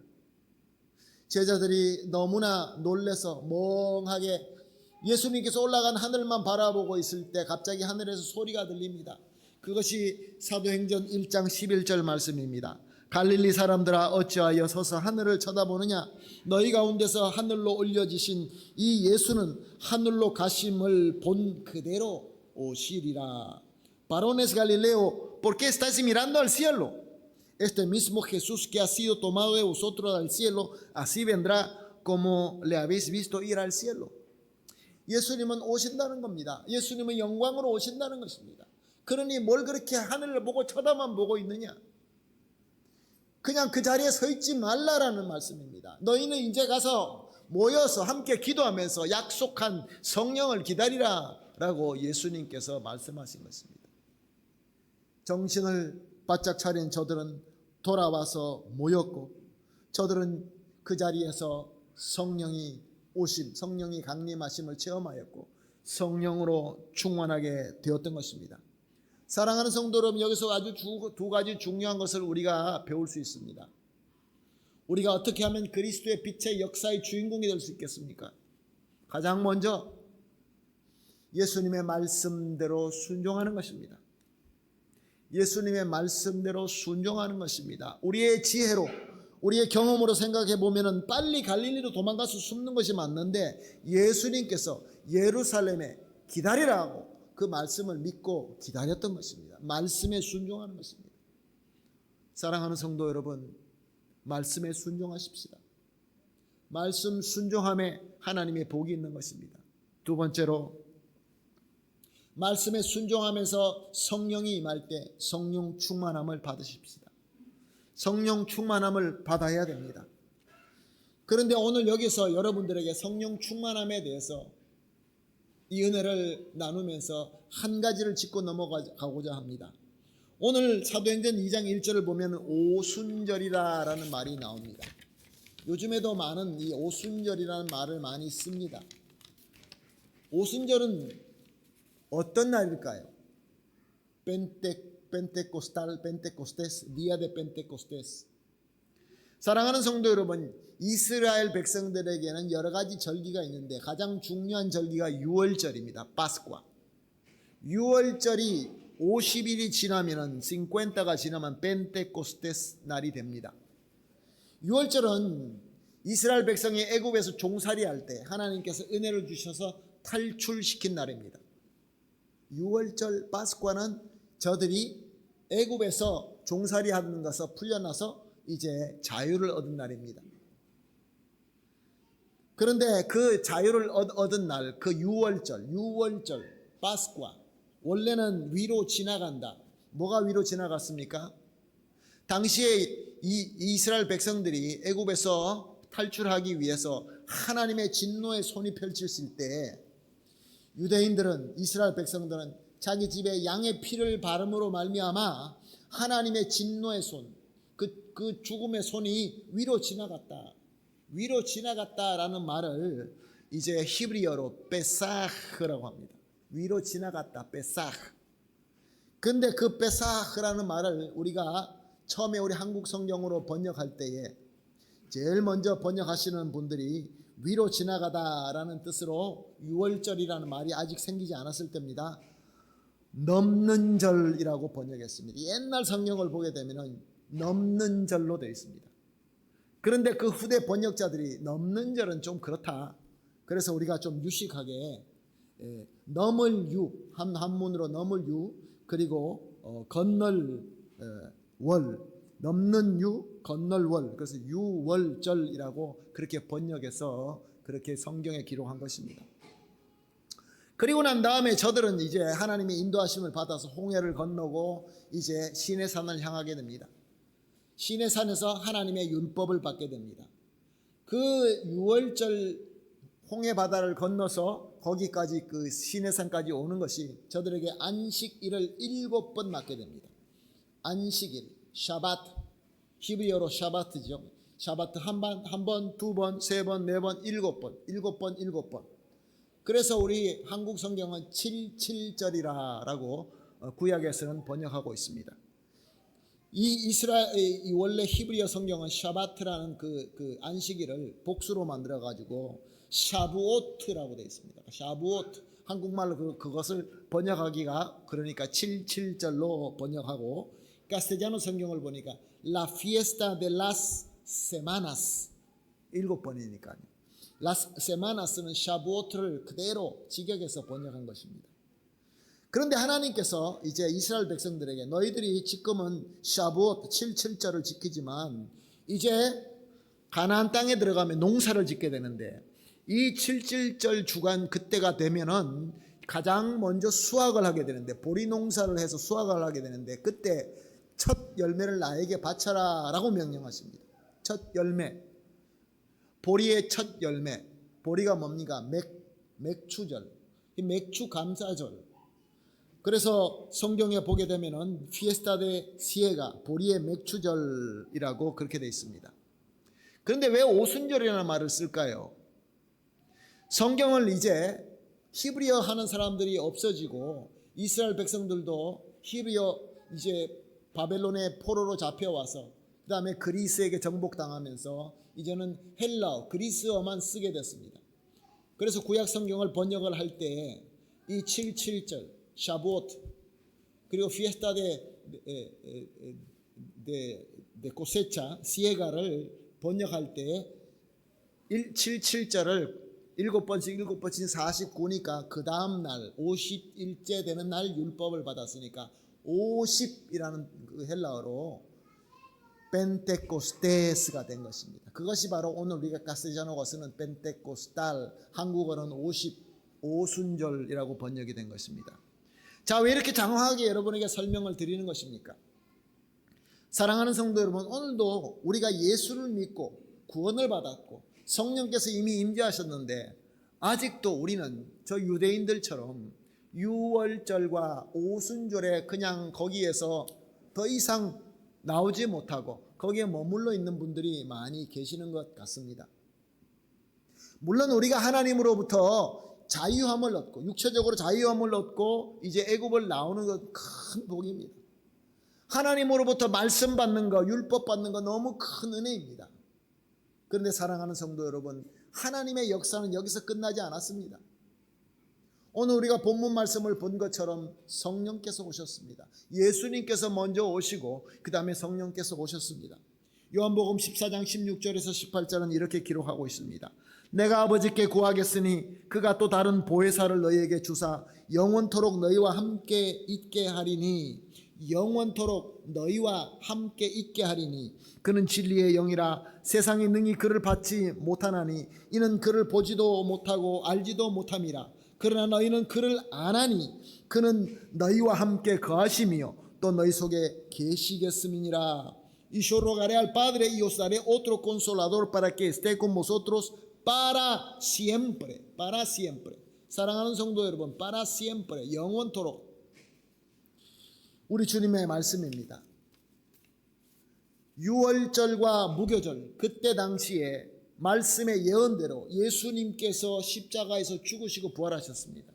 제자들이 너무나 놀라서 멍하게 예수님께서 올라간 하늘만 바라보고 있을 때 갑자기 하늘에서 소리가 들립니다. 그것이 사도행전 1장 11절 말씀입니다. 갈릴리 사람들아 어찌하여 서서 하늘을 쳐다보느냐? 너희 가운데서 하늘로 올려지신 이 예수는 하늘로 가심을 본 그대로 오시리라. Varones Galileo, ¿por qué estáis mirando al cielo? Este mismo Jesús que ha sido tomado de vosotros al cielo, así vendrá como le habéis visto ir al cielo. 예수님은 오신다는 겁니다. 예수님은 영광으로 오신다는 것입니다. 그러니 뭘 그렇게 하늘을 보고 쳐다만 보고 있느냐? 그냥 그 자리에 서 있지 말라라는 말씀입니다. 너희는 이제 가서 모여서 함께 기도하면서 약속한 성령을 기다리라 라고 예수님께서 말씀하신 것입니다. 정신을 바짝 차린 저들은 돌아와서 모였고 저들은 그 자리에서 성령이 오심, 성령이 강림하심을 체험하였고 성령으로 충만하게 되었던 것입니다. 사랑하는 성도 여러분, 여기서 아주 두 가지 중요한 것을 우리가 배울 수 있습니다. 우리가 어떻게 하면 그리스도의 빛의 역사의 주인공이 될 수 있겠습니까? 가장 먼저 예수님의 말씀대로 순종하는 것입니다. 예수님의 말씀대로 순종하는 것입니다. 우리의 지혜로, 우리의 경험으로 생각해 보면은 빨리 갈릴리로 도망가서 숨는 것이 맞는데 예수님께서 예루살렘에 기다리라고 그 말씀을 믿고 기다렸던 것입니다. 말씀에 순종하는 것입니다. 사랑하는 성도 여러분, 말씀에 순종하십시다. 말씀 순종함에 하나님의 복이 있는 것입니다. 두 번째로 말씀에 순종하면서 성령이 임할 때 성령 충만함을 받으십시다. 성령 충만함을 받아야 됩니다. 그런데 오늘 여기서 여러분들에게 성령 충만함에 대해서 이 은혜를 나누면서 한 가지를 짚고 넘어가고자 합니다. 오늘 사도행전 2장 1절을 보면 오순절이라는 말이 나옵니다. 요즘에도 많은 이 오순절이라는 말을 많이 씁니다. 오순절은 어떤 날일까요? 펜테코스테스, 디아 데 펜테코스테스. 사랑하는 성도 여러분, 이스라엘 백성들에게는 여러 가지 절기가 있는데 가장 중요한 절기가 유월절입니다. 파스쿠아. 유월절이 50일이 지나면은 50가 지나면 펜테코스테스 날이 됩니다. 유월절은 이스라엘 백성이 애굽에서 종살이 할 때 하나님께서 은혜를 주셔서 탈출시킨 날입니다. 유월절 파스쿠아는 저들이 애굽에서 종살이 하는 것에서 풀려나서 이제 자유를 얻은 날입니다. 그런데 그 자유를 얻은 날, 그 유월절 파스쿠아, 원래는 위로 지나간다. 뭐가 위로 지나갔습니까? 당시에 이 이스라엘 백성들이 애굽에서 탈출하기 위해서 하나님의 진노의 손이 펼쳐질 때 유대인들은, 이스라엘 백성들은 자기 집에 양의 피를 바름으로 말미암아 하나님의 진노의 손, 그 죽음의 손이 위로 지나갔다라는 말을 이제 히브리어로 베사흐라고 합니다. 위로 지나갔다, 베사흐. 근데 그 베사흐라는 말을 우리가 처음에 우리 한국 성경으로 번역할 때에 제일 먼저 번역하시는 분들이 위로 지나가다라는 뜻으로 유월절이라는 말이 아직 생기지 않았을 때입니다. 넘는 절이라고 번역했습니다. 옛날 성경을 보게 되면 넘는 절로 되어 있습니다. 그런데 그 후대 번역자들이 넘는 절은 좀 그렇다. 그래서 우리가 좀 유식하게 넘을 유, 한문으로 넘을 유, 그리고 건널 월, 넘는 유, 건널 월, 그래서 유월절이라고 그렇게 번역해서 그렇게 성경에 기록한 것입니다. 그리고 난 다음에 저들은 이제 하나님의 인도하심을 받아서 홍해를 건너고 이제 시내산을 향하게 됩니다. 시내산에서 하나님의 율법을 받게 됩니다. 그 유월절 홍해 바다를 건너서 거기까지 그 시내산까지 오는 것이 저들에게 안식일을 7번 맞게 됩니다. 안식일, 샤바트, 히브리어로 샤바트죠. 샤바트 한 번, 두 번, 세 번, 네 번, 7번. 그래서 우리 한국 성경은 77절이라고 구약에서는 번역하고 있습니다. 이 원래 히브리어 성경은 샤바트라는 그 안식일을 복수로 만들어 가지고 샤부오트라고 되어 있습니다. 샤부오트, 한국말로 그것을 번역하기가 그러니까 77절로 번역하고, 카스텔라노 성경을 보니까 La fiesta de las semanas 7번이니까요. Las semanas는 샤부오트를 그대로 직역해서 번역한 것입니다. 그런데 하나님께서 이제 이스라엘 백성들에게 너희들이 지금은 샤부옷 77절을 지키지만 이제 가나안 땅에 들어가면 농사를 짓게 되는데 이 77절 주간 그때가 되면은 가장 먼저 수확을 하게 되는데, 보리 농사를 해서 수확을 하게 되는데 그때 첫 열매를 나에게 바쳐라 라고 명령하십니다. 첫 열매, 보리의 첫 열매. 보리가 뭡니까? 맥추절, 맥추 감사절. 그래서 성경에 보게 되면은 피에스타 데 시에가, 보리의 맥추절이라고 그렇게 되어 있습니다. 그런데 왜 오순절이라는 말을 쓸까요? 성경을 이제 히브리어 하는 사람들이 없어지고 이스라엘 백성들도 히브리어 이제 바벨론의 포로로 잡혀와서 그 다음에 그리스에게 정복당하면서 이제는 헬라어, 그리스어만 쓰게 됐습니다. 그래서 구약 성경을 번역을 할 때 이 77절 샤부오트, 그리고 피에스타 데 코세차 시에가를 번역할 때 77절을 7번씩 49니까 그 다음 날 50일째 되는 날 율법을 받았으니까 50이라는 그 헬라어로 펜테코스테스가 된 것입니다. 그것이 바로 오늘 우리가 카스텔라노가 쓰는 펜테코스탈, 한국어는 50오순절이라고 번역이 된 것입니다. 자, 왜 이렇게 장황하게 여러분에게 설명을 드리는 것입니까? 사랑하는 성도 여러분, 오늘도 우리가 예수를 믿고 구원을 받았고 성령께서 이미 임재하셨는데 아직도 우리는 저 유대인들처럼 유월절과 오순절에 그냥 거기에서 더 이상 나오지 못하고 거기에 머물러 있는 분들이 많이 계시는 것 같습니다. 물론 우리가 하나님으로부터 자유함을 얻고 육체적으로 자유함을 얻고 이제 애굽을 나오는 것 큰 복입니다. 하나님으로부터 말씀 받는 거, 율법 받는 거 너무 큰 은혜입니다. 그런데 사랑하는 성도 여러분, 하나님의 역사는 여기서 끝나지 않았습니다. 오늘 우리가 본문 말씀을 본 것처럼 성령께서 오셨습니다. 예수님께서 먼저 오시고 그 다음에 성령께서 오셨습니다. 요한복음 14장 16절에서 18절은 이렇게 기록하고 있습니다. 내가 아버지께 구하겠으니 그가 또 다른 보혜사를 너희에게 주사 영원토록 너희와 함께 있게 하리니, 영원토록 너희와 함께 있게 하리니 그는 진리의 영이라. 세상이 능히 그를 받지 못하나니 이는 그를 보지도 못하고 알지도 못함이라. 그러나 너희는 그를 아나니 그는 너희와 함께 거하시며 또 너희 속에 계시겠음이니라. Y yo rogaré al Padre y os daré otro consolador para que esté con vosotros para siempre. para siempre. 사랑하는 성도 여러분, para siempre, 영원토록. 우리 주님의 말씀입니다. 유월절과 무교절, 그때 당시에 말씀의 예언대로 예수님께서 십자가에서 죽으시고 부활하셨습니다.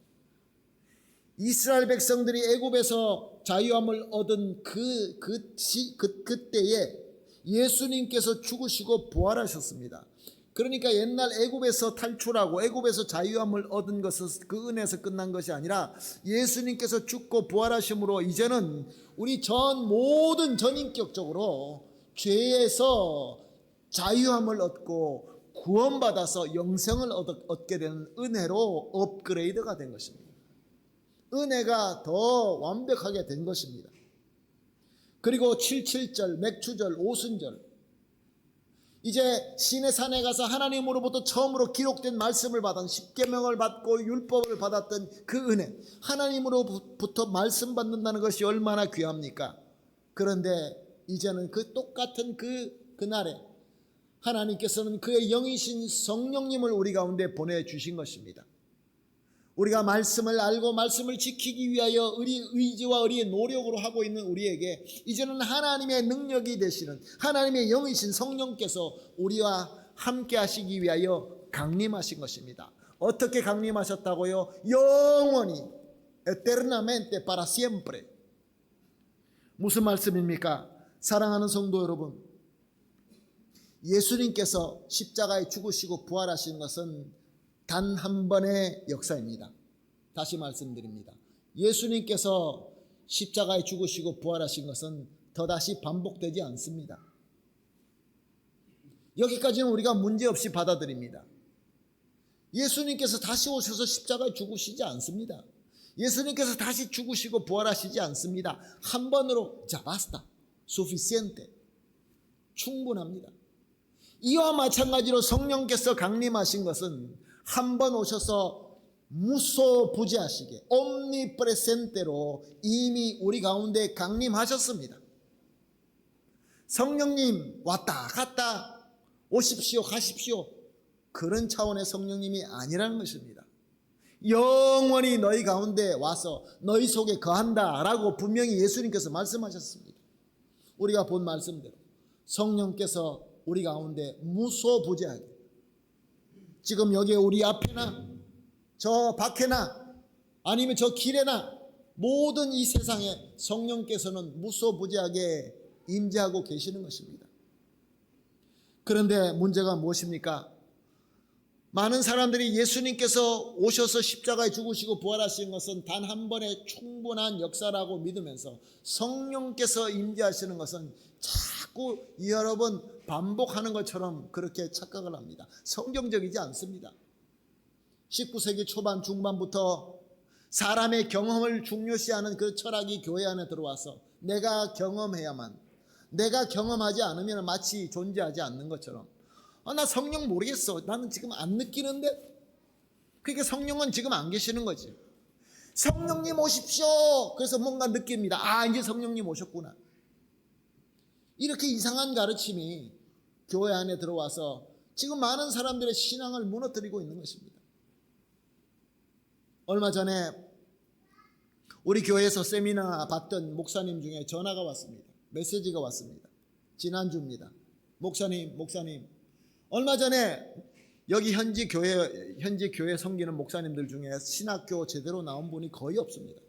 이스라엘 백성들이 애굽에서 자유함을 얻은 그때에 예수님께서 죽으시고 부활하셨습니다. 그러니까 옛날 애굽에서 탈출하고 애굽에서 자유함을 얻은 것은 그 은혜에서 끝난 것이 아니라 예수님께서 죽고 부활하심으로 이제는 우리 모든 전인격적으로 죄에서 자유함을 얻고 구원받아서 영생을 얻게 되는 은혜로 업그레이드가 된 것입니다. 은혜가 더 완벽하게 된 것입니다. 그리고 77절, 맥추절, 오순절, 이제 시내산에 가서 하나님으로부터 처음으로 기록된 말씀을 받은 십계명을 받고 율법을 받았던 그 은혜, 하나님으로부터 말씀 받는다는 것이 얼마나 귀합니까? 그런데 이제는 그 똑같은 그날에 하나님께서는 그의 영이신 성령님을 우리 가운데 보내주신 것입니다. 우리가 말씀을 알고 말씀을 지키기 위하여 우리 의지와 우리의 노력으로 하고 있는 우리에게 이제는 하나님의 능력이 되시는 하나님의 영이신 성령께서 우리와 함께 하시기 위하여 강림하신 것입니다. 어떻게 강림하셨다고요? 영원히, eternamente, para siempre. 무슨 말씀입니까? 사랑하는 성도 여러분, 예수님께서 십자가에 죽으시고 부활하신 것은 단 한 번의 역사입니다. 다시 말씀드립니다. 예수님께서 십자가에 죽으시고 부활하신 것은 더다시 반복되지 않습니다. 여기까지는 우리가 문제없이 받아들입니다. 예수님께서 다시 오셔서 십자가에 죽으시지 않습니다. 예수님께서 다시 죽으시고 부활하시지 않습니다. 한 번으로 자 basta, suficiente, 충분합니다. 이와 마찬가지로 성령께서 강림하신 것은 한 번 오셔서 무소부재하시게 omnipresente로 이미 우리 가운데 강림하셨습니다. 성령님 왔다 갔다 오십시오 가십시오 그런 차원의 성령님이 아니라는 것입니다. 영원히 너희 가운데 와서 너희 속에 거한다 라고 분명히 예수님께서 말씀하셨습니다. 우리가 본 말씀대로 성령께서 우리 가운데 무소부재하게, 지금 여기 우리 앞에나 저 밖에나 아니면 저 길에나 모든 이 세상에 성령께서는 무소부재하게 임재하고 계시는 것입니다. 그런데 문제가 무엇입니까? 많은 사람들이 예수님께서 오셔서 십자가에 죽으시고 부활하신 것은 단 한 번의 충분한 역사라고 믿으면서 성령께서 임재하시는 것은 자꾸 여러 번 반복하는 것처럼 그렇게 착각을 합니다. 성경적이지 않습니다. 19세기 초반 중반부터 사람의 경험을 중요시하는 그 철학이 교회 안에 들어와서 내가 경험해야만, 내가 경험하지 않으면 마치 존재하지 않는 것처럼, 나 성령 모르겠어, 나는 지금 안 느끼는데, 그러니까 성령은 지금 안 계시는 거지. 성령님 오십시오. 그래서 뭔가 느낍니다. 이제 성령님 오셨구나. 이렇게 이상한 가르침이 교회 안에 들어와서 지금 많은 사람들의 신앙을 무너뜨리고 있는 것입니다. 얼마 전에 우리 교회에서 세미나 받던 목사님 중에 전화가 왔습니다. 메시지가 왔습니다. 지난주입니다. 목사님 얼마 전에 여기 현지 교회 섬기는 목사님들 중에 신학교 제대로 나온 분이 거의 없습니다.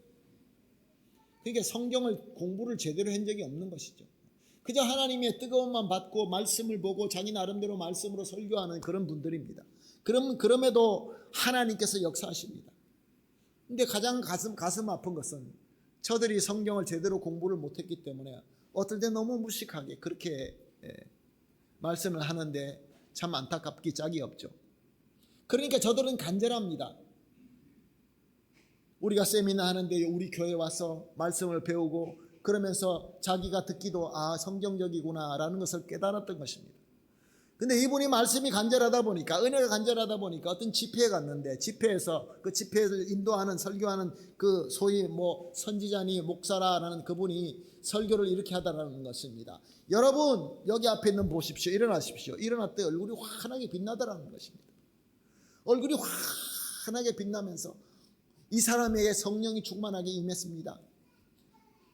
그러니까 성경을 공부를 제대로 한 적이 없는 것이죠. 그저 하나님의 뜨거움만 받고 말씀을 보고 자기 나름대로 말씀으로 설교하는 그런 분들입니다. 그럼에도 하나님께서 역사하십니다. 근데 가장 가슴 아픈 것은 저들이 성경을 제대로 공부를 못했기 때문에 어떨 때 너무 무식하게 그렇게 말씀을 하는데 참 안타깝기 짝이 없죠. 그러니까 저들은 간절합니다. 우리가 세미나 하는데 우리 교회 와서 말씀을 배우고 그러면서 자기가 듣기도 성경적이구나 라는 것을 깨달았던 것입니다. 근데 이분이 말씀이 간절하다 보니까, 은혜가 간절하다 보니까 어떤 집회에 갔는데, 집회에서 그 집회를 인도하는 설교하는 그 소위 선지자니 목사라는 그분이 설교를 이렇게 하다라는 것입니다. 여러분 여기 앞에 있는 보십시오. 일어나십시오. 일어났더니 얼굴이 환하게 빛나더라는 것입니다. 얼굴이 환하게 빛나면서 이 사람에게 성령이 충만하게 임했습니다.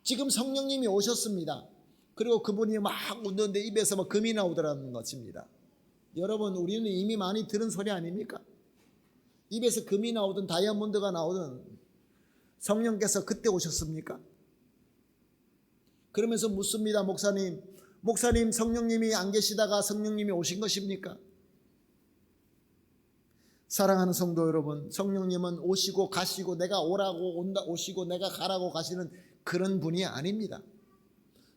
지금 성령님이 오셨습니다. 그리고 그분이 막 웃는데 입에서 금이 나오더라는 것입니다. 여러분 우리는 이미 많이 들은 소리 아닙니까? 입에서 금이 나오든 다이아몬드가 나오든 성령께서 그때 오셨습니까? 그러면서 묻습니다. 목사님 성령님이 안 계시다가 성령님이 오신 것입니까? 사랑하는 성도 여러분, 성령님은 오시고 가시고 내가 오시고 내가 가라고 가시는 그런 분이 아닙니다.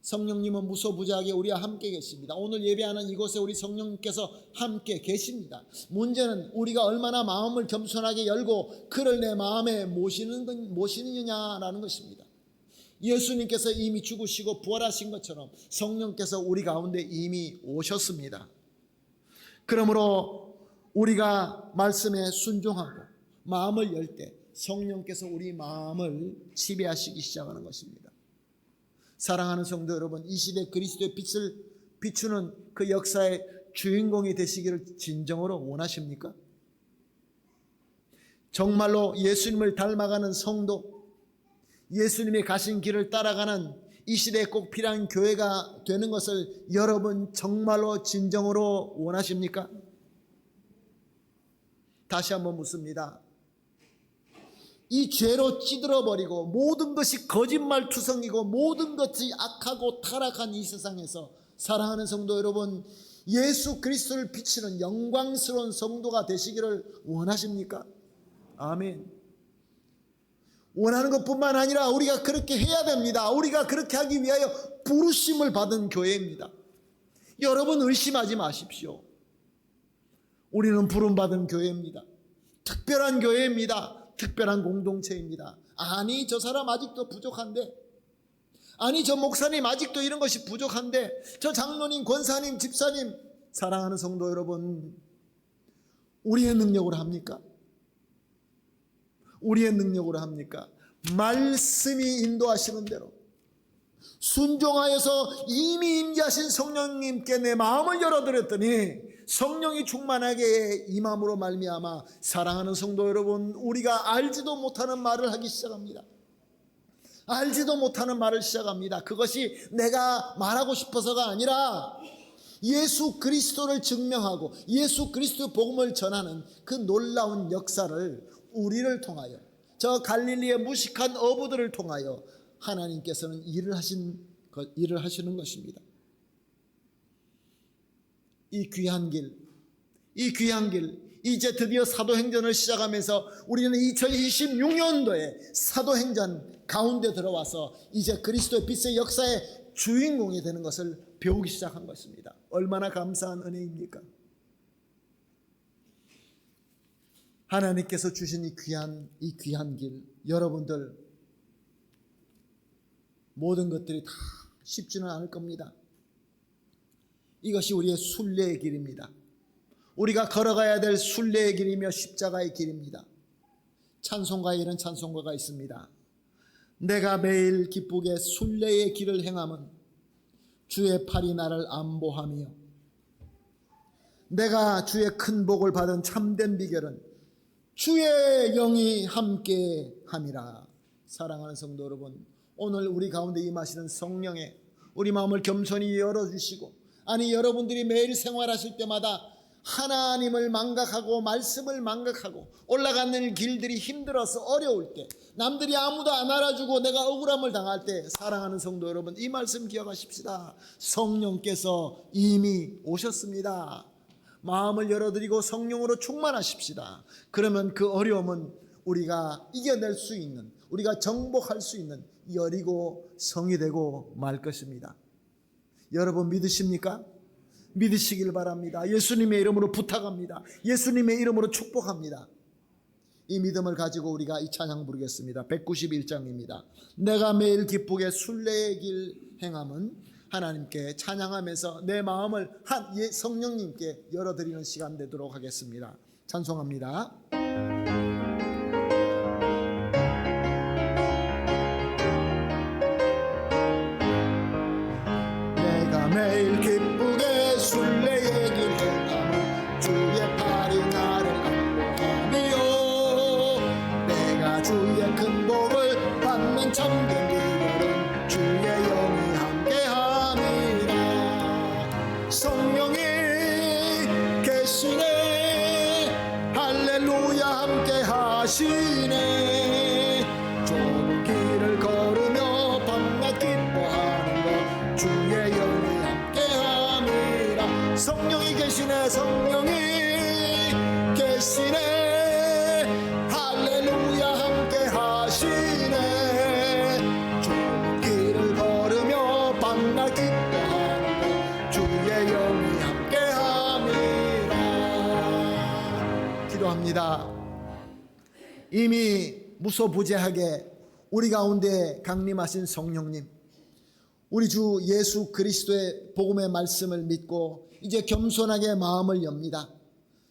성령님은 무소부지하게 우리와 함께 계십니다. 오늘 예배하는 이곳에 우리 성령님께서 함께 계십니다. 문제는 우리가 얼마나 마음을 겸손하게 열고 그를 내 마음에 모시느냐라는 것입니다. 예수님께서 이미 죽으시고 부활하신 것처럼 성령께서 우리 가운데 이미 오셨습니다. 그러므로 우리가 말씀에 순종하고 마음을 열 때 성령께서 우리 마음을 지배하시기 시작하는 것입니다. 사랑하는 성도 여러분, 이 시대 그리스도의 빛을 비추는 그 역사의 주인공이 되시기를 진정으로 원하십니까? 정말로 예수님을 닮아가는 성도, 예수님이 가신 길을 따라가는 이 시대에 꼭 필요한 교회가 되는 것을 여러분 정말로 진정으로 원하십니까? 다시 한번 묻습니다. 이 죄로 찌들어버리고 모든 것이 거짓말투성이고 모든 것이 악하고 타락한 이 세상에서 사랑하는 성도 여러분, 예수 그리스도를 비치는 영광스러운 성도가 되시기를 원하십니까? 아멘. 원하는 것뿐만 아니라 우리가 그렇게 해야 됩니다. 우리가 그렇게 하기 위하여 부르심을 받은 교회입니다. 여러분 의심하지 마십시오. 우리는 부름받은 교회입니다. 특별한 교회입니다. 특별한 공동체입니다. 아니 저 사람 아직도 부족한데, 아니 저 목사님 아직도 이런 것이 부족한데, 저 장로님, 권사님, 집사님, 사랑하는 성도 여러분, 우리의 능력으로 합니까? 우리의 능력으로 합니까? 말씀이 인도하시는 대로 순종하여서 이미 임재하신 성령님께 내 마음을 열어드렸더니 성령이 충만하게 임함으로 말미암아 사랑하는 성도 여러분, 우리가 알지도 못하는 말을 하기 시작합니다. 알지도 못하는 말을 시작합니다. 그것이 내가 말하고 싶어서가 아니라 예수 그리스도를 증명하고 예수 그리스도 복음을 전하는 그 놀라운 역사를 우리를 통하여, 저 갈릴리의 무식한 어부들을 통하여 하나님께서는 일을 하시는 것입니다. 이 귀한 길, 이제 드디어 사도행전을 시작하면서 우리는 2026년도에 사도행전 가운데 들어와서 이제 그리스도의 빛의 역사의 주인공이 되는 것을 배우기 시작한 것입니다. 얼마나 감사한 은혜입니까? 하나님께서 주신 이 귀한 길, 여러분들 모든 것들이 다 쉽지는 않을 겁니다. 이것이 우리의 순례의 길입니다. 우리가 걸어가야 될 순례의 길이며 십자가의 길입니다. 찬송가에 이런 찬송가가 있습니다. 내가 매일 기쁘게 순례의 길을 행함은 주의 팔이 나를 안보하며, 내가 주의 큰 복을 받은 참된 비결은 주의 영이 함께 함이라. 사랑하는 성도 여러분, 오늘 우리 가운데 임하시는 성령의 우리 마음을 겸손히 열어주시고, 아니 여러분들이 매일 생활하실 때마다 하나님을 망각하고 말씀을 망각하고 올라가는 길들이 힘들어서 어려울 때, 남들이 아무도 안 알아주고 내가 억울함을 당할 때, 사랑하는 성도 여러분, 이 말씀 기억하십시다. 성령께서 이미 오셨습니다. 마음을 열어드리고 성령으로 충만하십시다. 그러면 그 어려움은 우리가 이겨낼 수 있는, 우리가 정복할 수 있는 여리고 성이 되고 말 것입니다. 여러분 믿으십니까? 믿으시길 바랍니다. 예수님의 이름으로 부탁합니다. 예수님의 이름으로 축복합니다. 이 믿음을 가지고 우리가 이 찬양 부르겠습니다. 191장입니다. 내가 매일 기쁘게 순례의 길 행함은, 하나님께 찬양하면서 내 마음을 성령님께 열어드리는 시간 되도록 하겠습니다. 찬송합니다. 내가 매일 기쁘게 순례의 길 행함은 주의 팔이 나를 안보하며, 내가 주의 큰 복을 받는 참된 비결은 주의 영이 함께함이라. 성령이 계시네, 할렐루야 함께하시네. 좁은 길을 걸으며 밤낮 기뻐하는 것 주의 영이 함께함이라. 성령이 계시네, 성령이 계시네, 할렐루야 함께하시네. 좁은 길을 걸으며 밤낮 기뻐하는 것 주의 영이 함께함이라. 기도합니다. 이미 무소부재하게 우리 가운데 강림하신 성령님, 우리 주 예수 그리스도의 복음의 말씀을 믿고 이제 겸손하게 마음을 엽니다.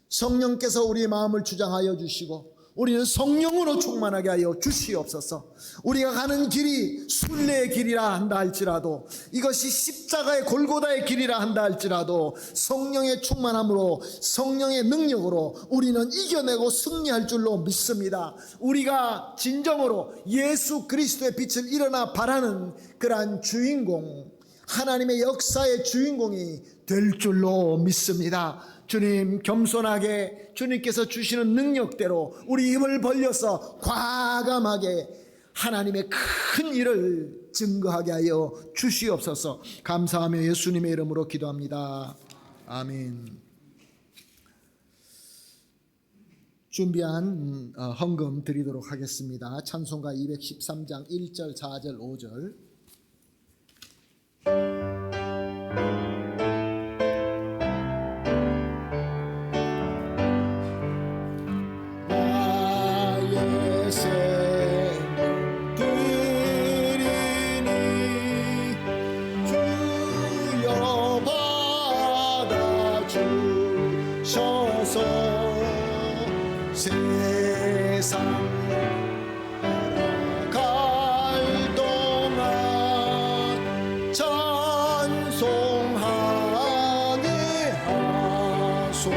성령께서 우리의 마음을 주장하여 주시고 우리는 성령으로 충만하게 하여 주시옵소서. 우리가 가는 길이 순례의 길이라 한다 할지라도, 이것이 십자가의 골고다의 길이라 한다 할지라도, 성령의 충만함으로, 성령의 능력으로 우리는 이겨내고 승리할 줄로 믿습니다. 우리가 진정으로 예수 그리스도의 빛을 일어나 바라는 그러한 주인공, 하나님의 역사의 주인공이 될 줄로 믿습니다. 주님, 겸손하게 주님께서 주시는 능력대로 우리 입을 벌려서 과감하게 하나님의 큰 일을 증거하게 하여 주시옵소서. 감사하며 예수님의 이름으로 기도합니다. 아멘. 준비한 헌금 드리도록 하겠습니다. 찬송가 213장 1절, 4절, 5절. 세상 살아갈 동안 찬송하게 하소서.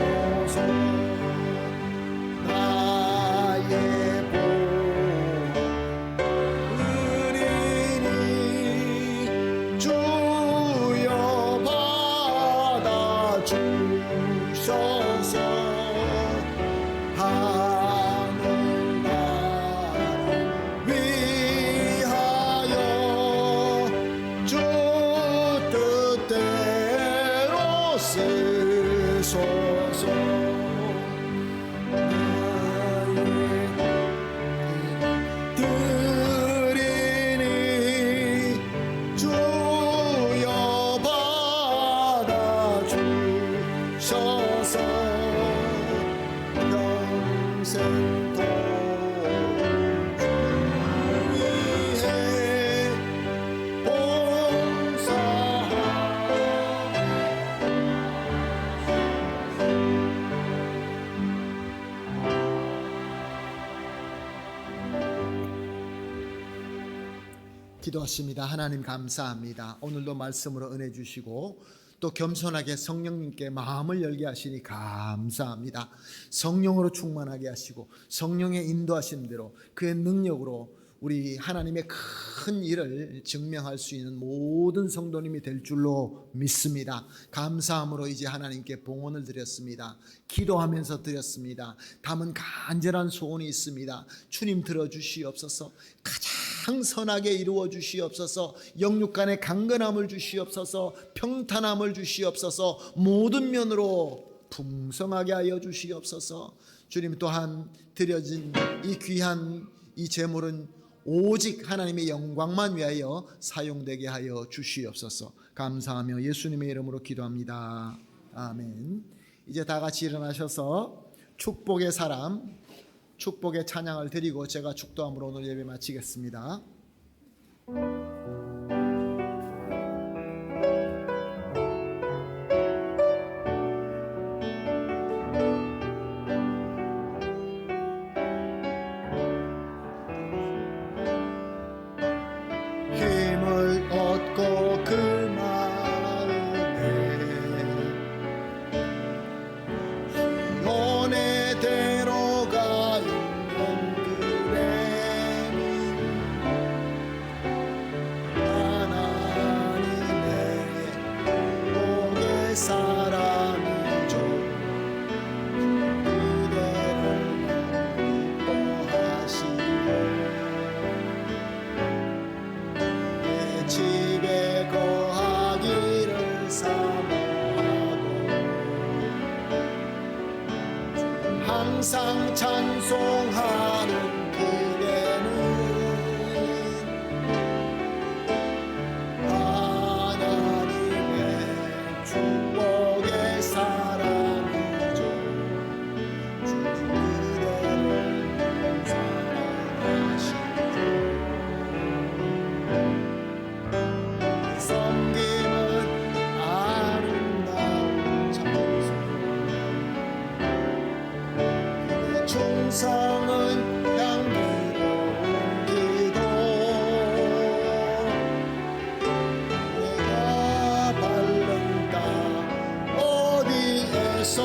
나의 보은이니 주여 받아주셔서 하늘나라를 위하여 주 뜻대로 쓰소서. 드리니 주여 받아주셔서 평생도 위해 기도하십니다. 하나님 감사합니다. 오늘도 말씀으로 은혜 주시고 또 겸손하게 성령님께 마음을 열게 하시니 감사합니다. 성령으로 충만하게 하시고 성령의 인도하심 대로 그의 능력으로 우리 하나님의 큰 일을 증명할 수 있는 모든 성도님이 될 줄로 믿습니다. 감사함으로 이제 하나님께 봉헌을 드렸습니다. 기도하면서 드렸습니다. 담은 간절한 소원이 있습니다. 주님 들어주시옵소서. 가장 선하게 이루어 주시옵소서. 영육간의 강건함을 주시옵소서. 평탄함을 주시옵소서. 모든 면으로 풍성하게 하여 주시옵소서. 주님 또한 드려진 이 귀한 이 제물은 오직 하나님의 영광만 위하여 사용되게 하여 주시옵소서. 감사하며 예수님의 이름으로 기도합니다. 아멘. 이제 다 같이 일어나셔서 축복의 사람, 축복의 찬양을 드리고 제가 축도함으로 오늘 예배 마치겠습니다. 힘을 얻고 그 마음에 연애대로 가 있는 그대는 하나님의 복의 사람이죠. 그대를 보하시고 집에 거하기를 사모하고 항상 찬송하는 그대는 하나님의 축복의 사람이죠. 주님 그대를 사랑하시죠. 섬김은 아름다운 찬송, 그의 충성은 향기로운 기도. 내가 밟는 땅 어디에서라도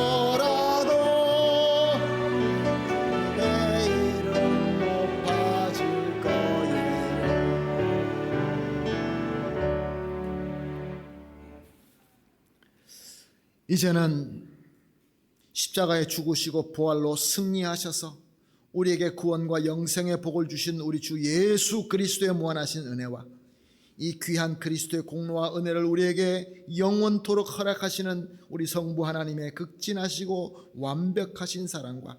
내 이름 높아질 거예요. 이제는 십자가에 죽으시고 부활로 승리하셔서 우리에게 구원과 영생의 복을 주신 우리 주 예수 그리스도의 무한하신 은혜와 이 귀한 그리스도의 공로와 은혜를 우리에게 영원토록 허락하시는 우리 성부 하나님의 극진하시고 완벽하신 사랑과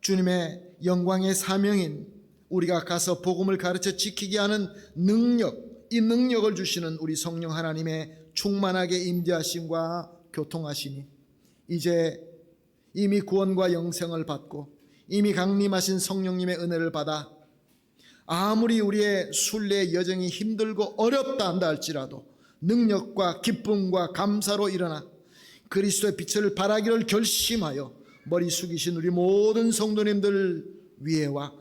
주님의 영광의 사명인 우리가 가서 복음을 가르쳐 지키게 하는 능력, 이 능력을 주시는 우리 성령 하나님의 충만하게 임재하심과 교통하시니 이제 이미 구원과 영생을 받고 이미 강림하신 성령님의 은혜를 받아 아무리 우리의 순례 여정이 힘들고 어렵다 한다 할지라도 능력과 기쁨과 감사로 일어나 그리스도의 빛을 발하기를 결심하여 머리 숙이신 우리 모든 성도님들 위에와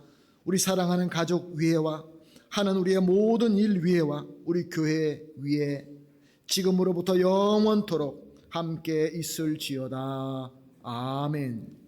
우리 사랑하는 가족 위에와 하는 우리의 모든 일 위에와 우리 교회 위에 지금으로부터 영원토록 함께 있을지어다. 아멘.